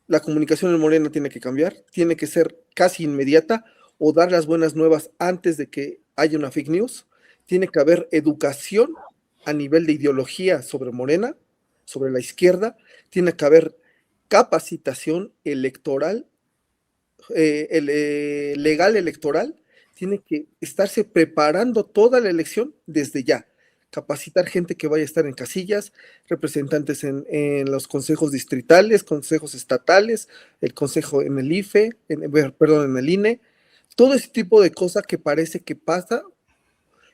La comunicación en Morena tiene que cambiar, tiene que ser casi inmediata o dar las buenas nuevas antes de que haya una fake news. Tiene que haber educación a nivel de ideología sobre Morena, sobre la izquierda. Tiene que haber capacitación electoral, legal electoral, tiene que estarse preparando toda la elección desde ya, capacitar gente que vaya a estar en casillas, representantes en los consejos distritales, consejos estatales, el consejo en el IFE, en el INE, todo ese tipo de cosas que parece que pasa,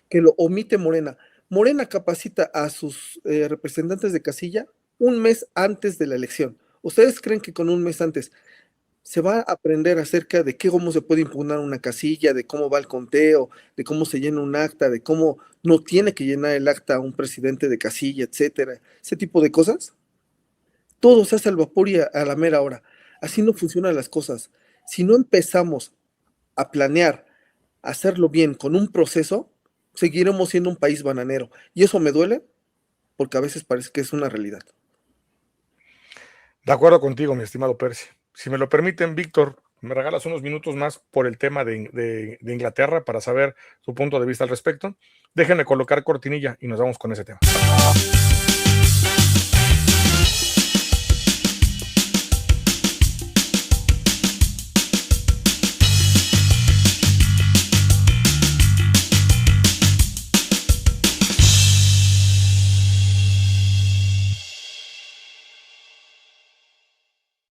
que lo omite Morena. Morena capacita a sus representantes de casilla un mes antes de la elección. ¿Ustedes creen que con un mes antes se va a aprender acerca de cómo se puede impugnar una casilla, de cómo va el conteo, de cómo se llena un acta, de cómo no tiene que llenar el acta un presidente de casilla, etcétera? Ese tipo de cosas. Todo se hace al vapor y a la mera hora. Así no funcionan las cosas. Si no empezamos a planear, a hacerlo bien con un proceso, seguiremos siendo un país bananero. Y eso me duele porque a veces parece que es una realidad. De acuerdo contigo, mi estimado Percy. Si me lo permiten, Víctor, me regalas unos minutos más por el tema de Inglaterra para saber su punto de vista al respecto. Déjenme colocar cortinilla y nos vamos con ese tema.